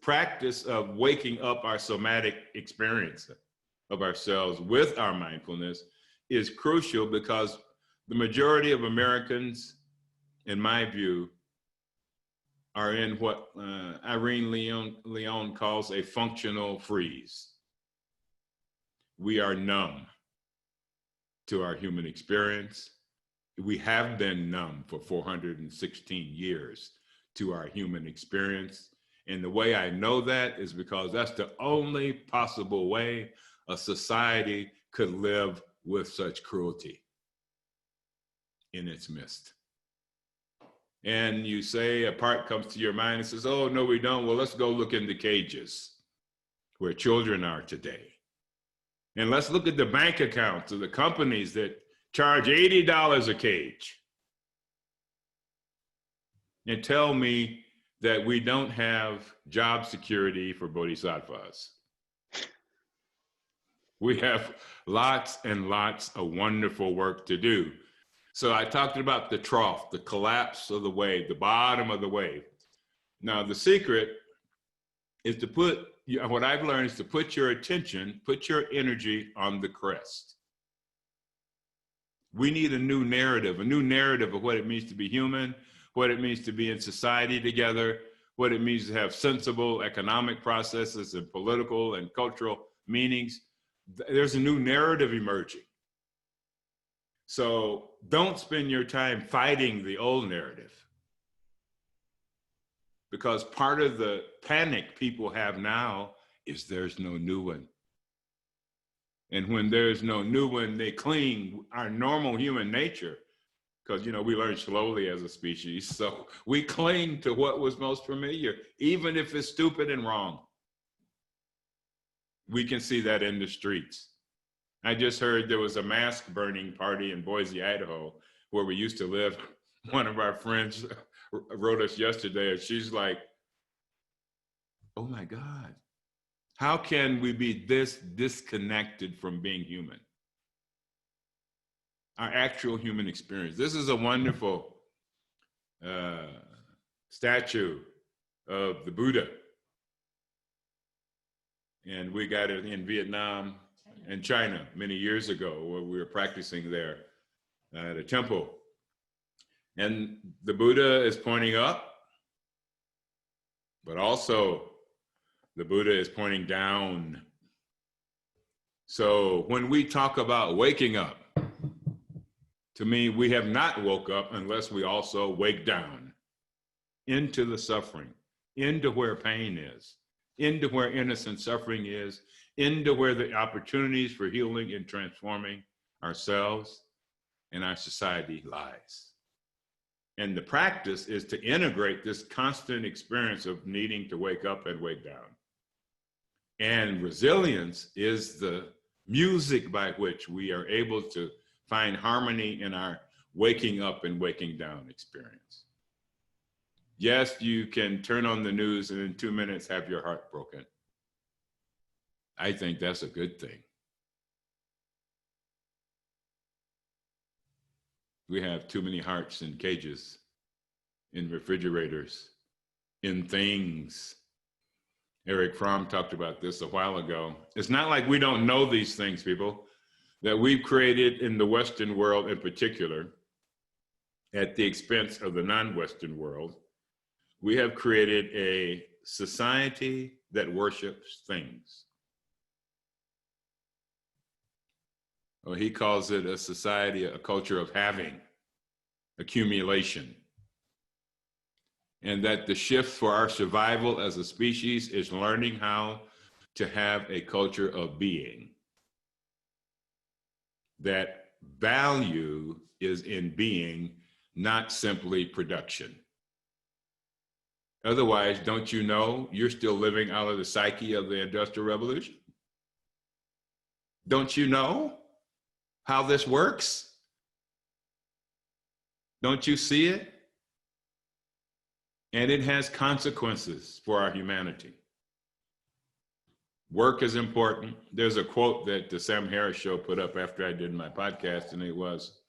practice of waking up our somatic experience of ourselves with our mindfulness is crucial, because the majority of Americans, in my view, are in what Irene Leon calls a functional freeze. We are numb to our human experience. We have been numb for 416 years to our human experience. And the way I know that is because that's the only possible way a society could live with such cruelty in its midst. And you say, a part comes to your mind and says, oh, no, we don't. Well, let's go look in the cages where children are today. And let's look at the bank accounts of the companies that charge $80 a cage. And tell me that we don't have job security for bodhisattvas. We have lots and lots of wonderful work to do. So I talked about the trough, the collapse of the wave, the bottom of the wave. Now, the secret is to what I've learned is to put your attention, put your energy on the crest. We need a new narrative of what it means to be human, what it means to be in society together, what it means to have sensible economic processes and political and cultural meanings. There's a new narrative emerging. So don't spend your time fighting the old narrative, because part of the panic people have now is there's no new one. And when there's no new one, they cling, our normal human nature, because, we learn slowly as a species. So we cling to what was most familiar, even if it's stupid and wrong. We can see that in the streets. I just heard there was a mask burning party in Boise, Idaho, where we used to live. One of our friends wrote us yesterday, and she's like, oh my God, how can we be this disconnected from being human? Our actual human experience. This is a wonderful statue of the Buddha. And we got it in Vietnam and China many years ago, where we were practicing there at a temple. And the Buddha is pointing up, but also the Buddha is pointing down. So when we talk about waking up, to me, we have not woke up unless we also wake down into the suffering, into where pain is, into where innocent suffering is, into where the opportunities for healing and transforming ourselves and our society lies. And the practice is to integrate this constant experience of needing to wake up and wake down. And resilience is the music by which we are able to find harmony in our waking up and waking down experience. Yes, you can turn on the news and in 2 minutes have your heart broken. I think that's a good thing. We have too many hearts in cages, in refrigerators, in things. Eric Fromm talked about this a while ago. It's not like we don't know these things, people, that we've created in the Western world in particular, at the expense of the non-Western world. We have created a society that worships things. Well, he calls it a society, a culture of having, accumulation. And that the shift for our survival as a species is learning how to have a culture of being. That value is in being, not simply production. Otherwise, don't you know you're still living out of the psyche of the Industrial Revolution? Don't you know how this works? Don't you see it? And it has consequences for our humanity. Work is important. There's a quote that the Sam Harris show put up after I did my podcast, and it was,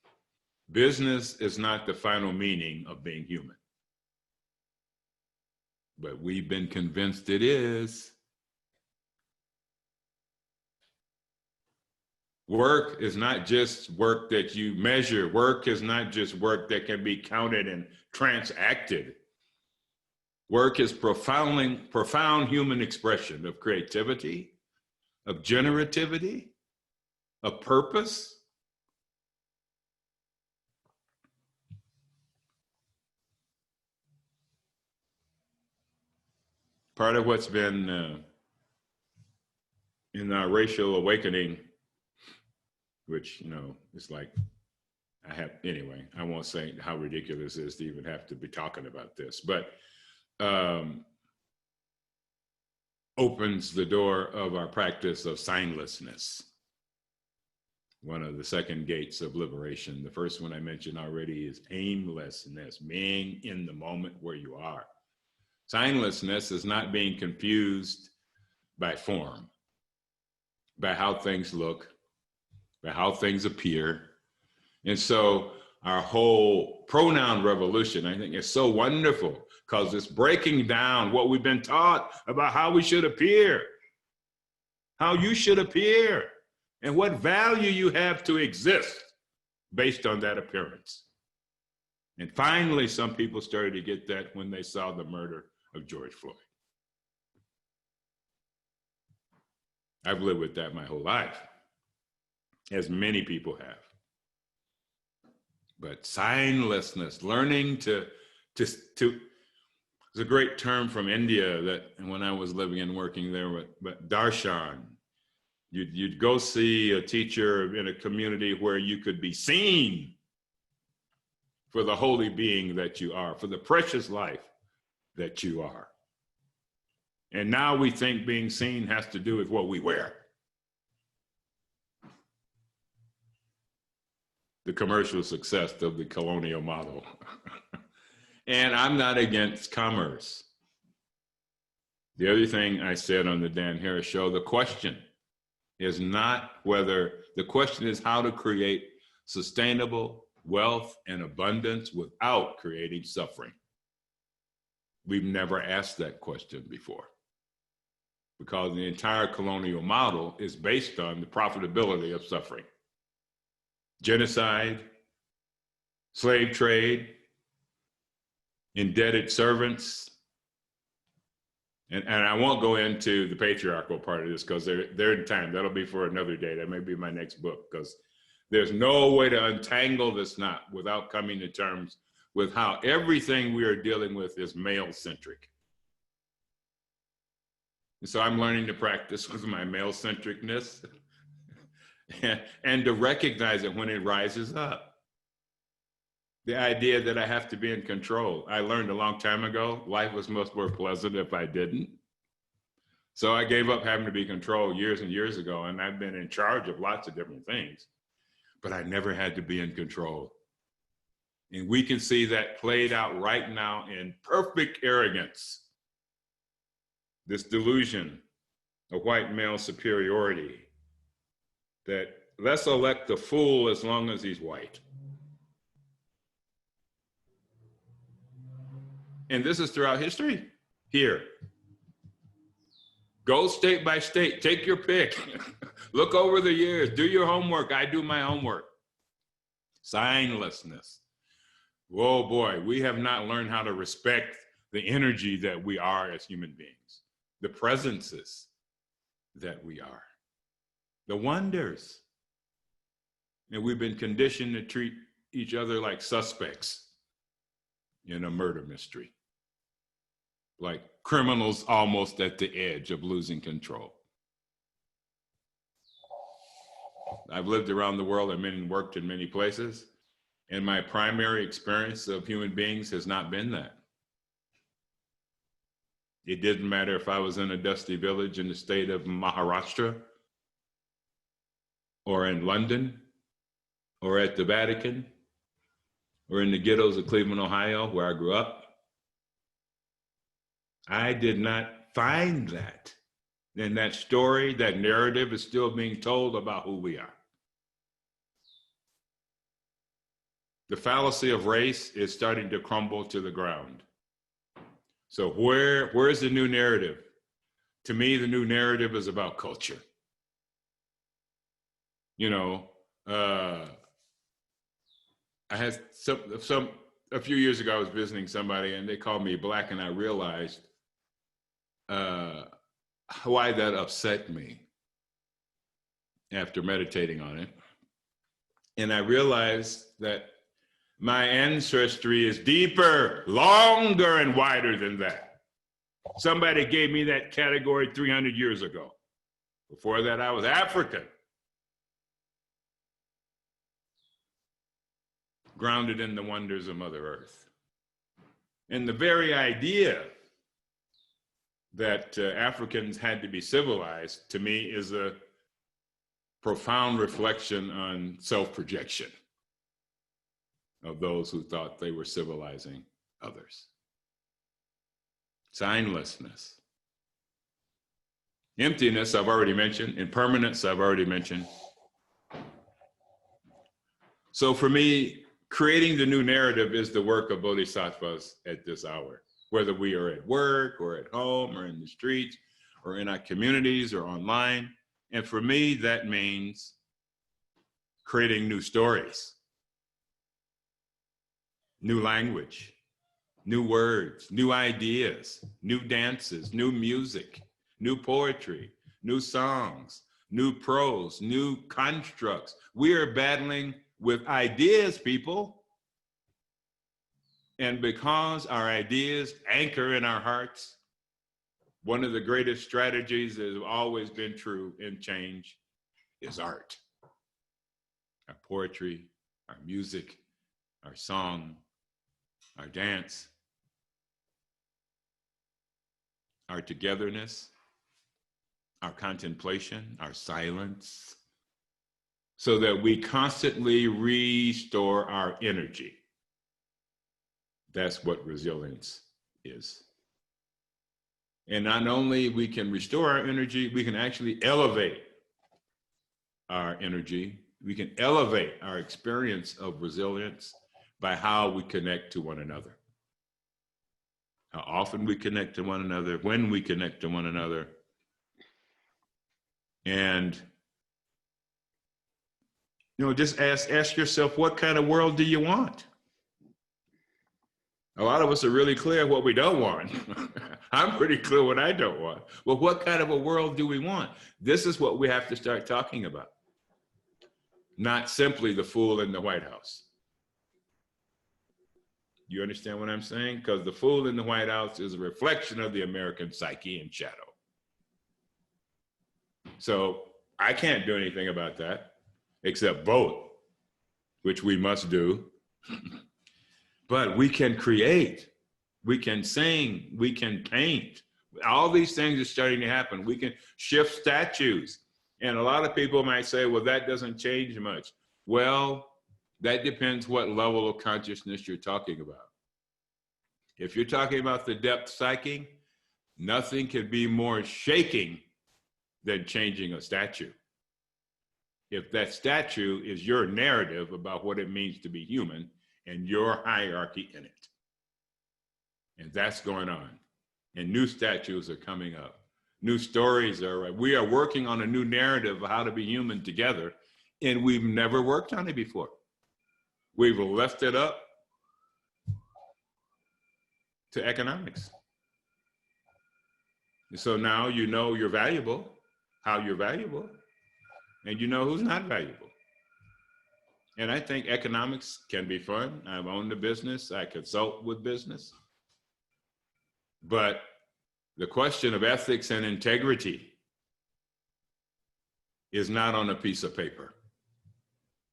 business is not the final meaning of being human. But we've been convinced it is. Work is not just work that you measure. Work is not just work that can be counted and transacted. Work is profound human expression of creativity, of generativity, of purpose. Part of what's been in our racial awakening, which, you know, it's like, anyway, I won't say how ridiculous it is to even have to be talking about this, but opens the door of our practice of signlessness. One of the second gates of liberation. The first one I mentioned already is aimlessness, being in the moment where you are. Signlessness is not being confused by form, by how things look, by how things appear. And so our whole pronoun revolution, I think, is so wonderful because it's breaking down what we've been taught about how we should appear, how you should appear, and what value you have to exist based on that appearance. And finally, some people started to get that when they saw the murder of George Floyd. I've lived with that my whole life, as many people have. But signlessness, learning to it's a great term from India that when I was living and working there, but darshan. You'd go see a teacher in a community where you could be seen for the holy being that you are, for the precious life that you are. And now we think being seen has to do with what we wear. The commercial success of the colonial model. And I'm not against commerce. The other thing I said on the Dan Harris show, the question is not whether, the question is how to create sustainable wealth and abundance without creating suffering. We've never asked that question before because the entire colonial model is based on the profitability of suffering. Genocide, slave trade, indebted servants. And I won't go into the patriarchal part of this because they're in time. That'll be for another day. That may be my next book because there's no way to untangle this knot without coming to terms with how everything we are dealing with is male-centric. And so I'm learning to practice with my male-centricness and to recognize it when it rises up. The idea that I have to be in control. I learned a long time ago, life was much more pleasant if I didn't. So I gave up having to be controlled years and years ago, and I've been in charge of lots of different things, but I never had to be in control. And we can see that played out right now in perfect arrogance. This delusion a white male superiority, that let's elect a fool as long as he's white. And this is throughout history. Here, go state by state, take your pick. Look over the years, do your homework. I do my homework. Signlessness. Whoa, boy, we have not learned how to respect the energy that we are as human beings, the presences that we are, the wonders. And we've been conditioned to treat each other like suspects in a murder mystery, like criminals almost at the edge of losing control. I've lived around the world and worked in many places, and my primary experience of human beings has not been that. It didn't matter if I was in a dusty village in the state of Maharashtra, or in London, or at the Vatican, or in the ghettos of Cleveland, Ohio, where I grew up. I did not find that. And that story, that narrative is still being told about who we are. The fallacy of race is starting to crumble to the ground. So where's the new narrative? To me, the new narrative is about culture. You know, I had a few years ago, I was visiting somebody and they called me black, and I realized why that upset me after meditating on it. And I realized that my ancestry is deeper, longer, and wider than that. Somebody gave me that category 300 years ago. Before that, I was African, grounded in the wonders of Mother Earth. And the very idea that Africans had to be civilized, to me, is a profound reflection on self-projection of those who thought they were civilizing others. Signlessness. Emptiness, I've already mentioned. Impermanence, I've already mentioned. So for me, creating the new narrative is the work of bodhisattvas at this hour, whether we are at work or at home or in the streets or in our communities or online. And for me, that means creating new stories, new language, new words, new ideas, new dances, new music, new poetry, new songs, new prose, new constructs. We are battling with ideas, people. And because our ideas anchor in our hearts, one of the greatest strategies that has always been true in change is art. Our poetry, our music, our song, our dance, our togetherness, our contemplation, our silence, so that we constantly restore our energy. That's what resilience is. And not only we can restore our energy, we can actually elevate our energy. We can elevate our experience of resilience by how we connect to one another. How often we connect to one another, when we connect to one another. And, you know, just ask yourself, what kind of world do you want? A lot of us are really clear what we don't want. I'm pretty clear what I don't want. Well, what kind of a world do we want? This is what we have to start talking about. Not simply the fool in the White House. You understand what I'm saying? Because the fool in the White House is a reflection of the American psyche in shadow. So I can't do anything about that except vote, which we must do. But we can create, we can sing, we can paint. All these things are starting to happen. We can shift statues. And a lot of people might say, well, that doesn't change much. Well, that depends what level of consciousness you're talking about. If you're talking about the depth psyche, nothing can be more shaking than changing a statue. If that statue is your narrative about what it means to be human and your hierarchy in it. And that's going on. And new statues are coming up. New stories are, we are working on a new narrative of how to be human together, and we've never worked on it before. We've left it up to economics. And so now you know you're valuable, how you're valuable, and you know who's not valuable. And I think economics can be fun. I've owned a business, I consult with business. But the question of ethics and integrity is not on a piece of paper.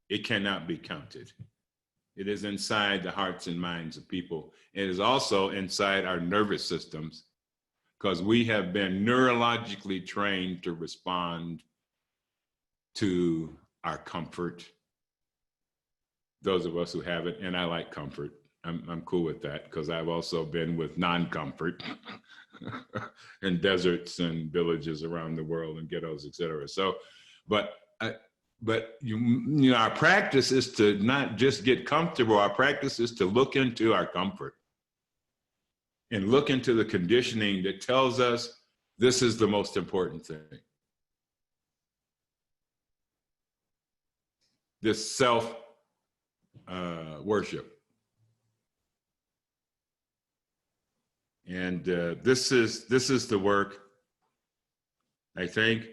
It cannot be counted. It is inside the hearts and minds of people. It is also inside our nervous systems, because we have been neurologically trained to respond to our comfort. Those of us who have it, and I like comfort. I'm cool with that, because I've also been with non-comfort in deserts and villages around the world and ghettos, et cetera. So, but you know, our practice is to not just get comfortable. Our practice is to look into our comfort and look into the conditioning that tells us this is the most important thing. This self worship. And this is the work, I think,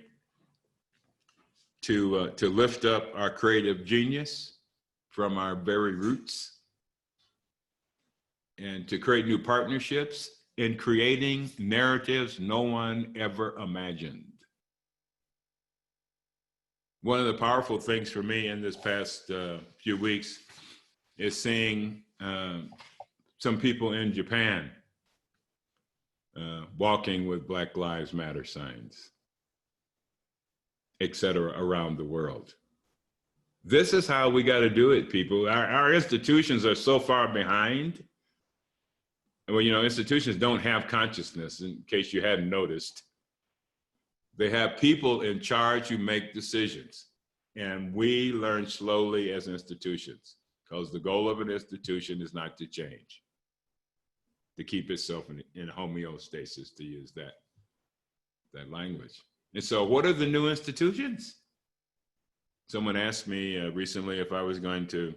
to lift up our creative genius from our very roots, and to create new partnerships in creating narratives no one ever imagined. One of the powerful things for me in this past few weeks is seeing some people in Japan walking with Black Lives Matter signs, et cetera, around the world. This is how we got to do it, people. Our institutions are so far behind. Well, you know, institutions don't have consciousness, in case you hadn't noticed. They have people in charge who make decisions. And we learn slowly as institutions, because the goal of an institution is not to change, to keep itself in homeostasis, to use that language. And so what are the new institutions? Someone asked me recently if I was going to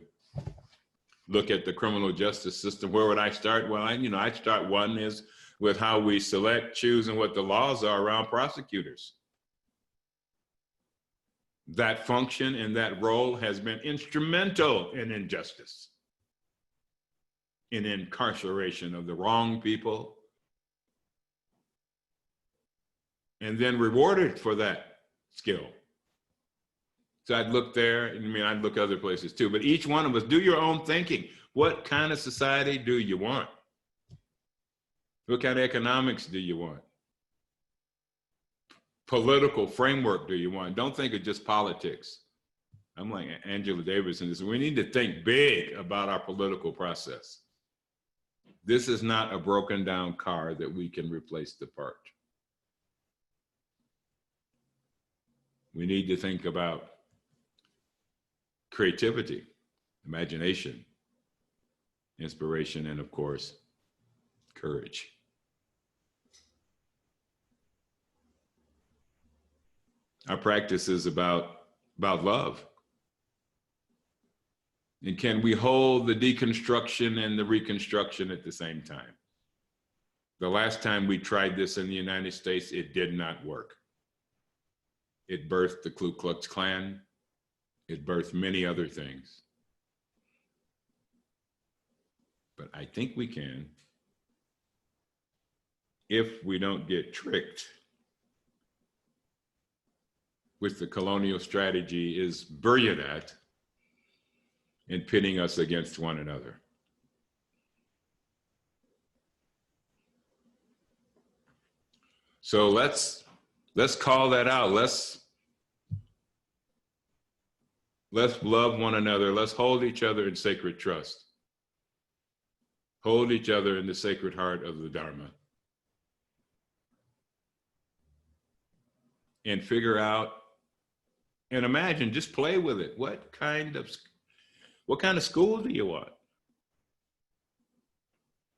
look at the criminal justice system. Where would I start? Well, I start one is with how we select, choose, and what the laws are around prosecutors. That function and that role has been instrumental in injustice, in incarceration of the wrong people, and then rewarded for that skill. So I'd look there, I'd look other places too, but each one of us, do your own thinking. What kind of society do you want? What kind of economics do you want? Political framework do you want? Don't think of just politics. I'm like Angela Davis, we need to think big about our political process. This is not a broken down car that we can replace the part. We need to think about creativity, imagination, inspiration, and of course, courage. Our practice is about love. And can we hold the deconstruction and the reconstruction at the same time? The last time we tried this in the United States, it did not work. It birthed the Ku Klux Klan. It birthed many other things. But I think we can, if we don't get tricked with the colonial strategy is brilliant at in pitting us against one another. So let's call that out. Let's love one another. Let's hold each other in sacred trust. Hold each other in the sacred heart of the Dharma. and figure out and imagine, just play with it. What kind of school do you want?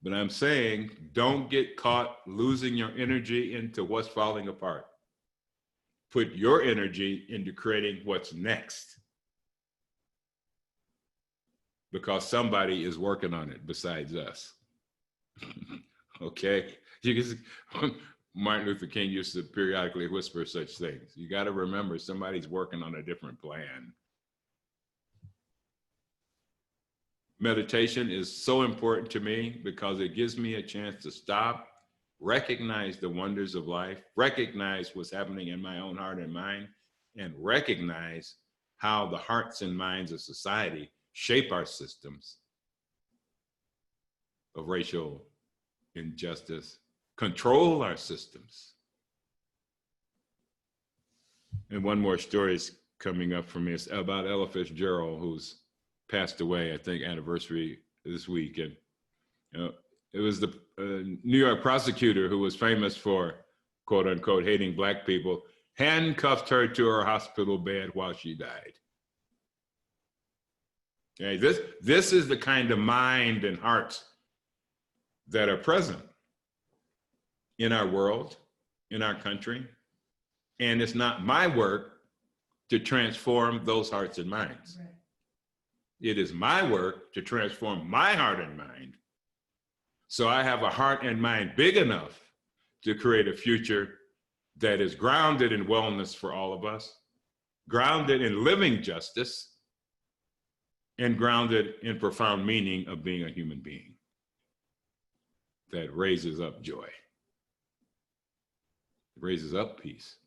But I'm saying, don't get caught losing your energy into what's falling apart. Put your energy into creating what's next. Because somebody is working on it besides us. Okay? Martin Luther King used to periodically whisper such things. You got to remember, somebody's working on a different plan. Meditation is so important to me because it gives me a chance to stop, recognize the wonders of life, recognize what's happening in my own heart and mind, and recognize how the hearts and minds of society shape our systems of racial injustice, control our systems. And one more story is coming up for me. It's about Ella Fitzgerald, who's passed away, I think, anniversary this week. And it was the New York prosecutor who was famous for, quote unquote, hating Black people, handcuffed her to her hospital bed while she died. Okay, this is the kind of mind and hearts that are present in our world, in our country. And it's not my work to transform those hearts and minds. Right. It is my work to transform my heart and mind so I have a heart and mind big enough to create a future that is grounded in wellness for all of us, grounded in living justice, and grounded in profound meaning of being a human being that raises up joy, raises up peace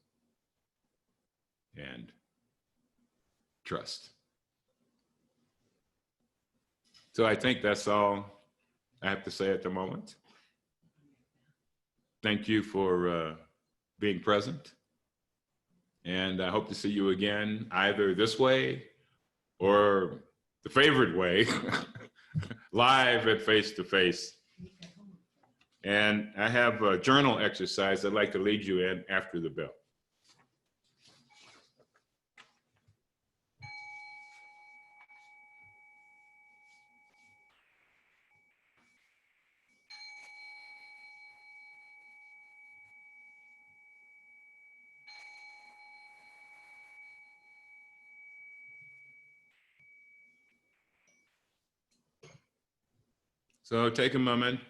and trust. So I think that's all I have to say at the moment. Thank you for being present. And I hope to see you again, either this way or the favorite way, live and face-to-face. And I have a journal exercise I'd like to lead you in after the bell. So take a moment.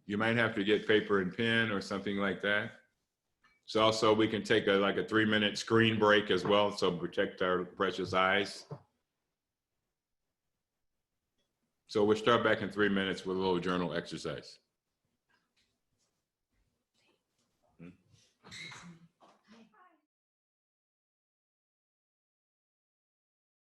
You might have to get paper and pen or something like that. So also we can take a 3-minute screen break as well, so protect our precious eyes. So we'll start back in 3 minutes with a little journal exercise.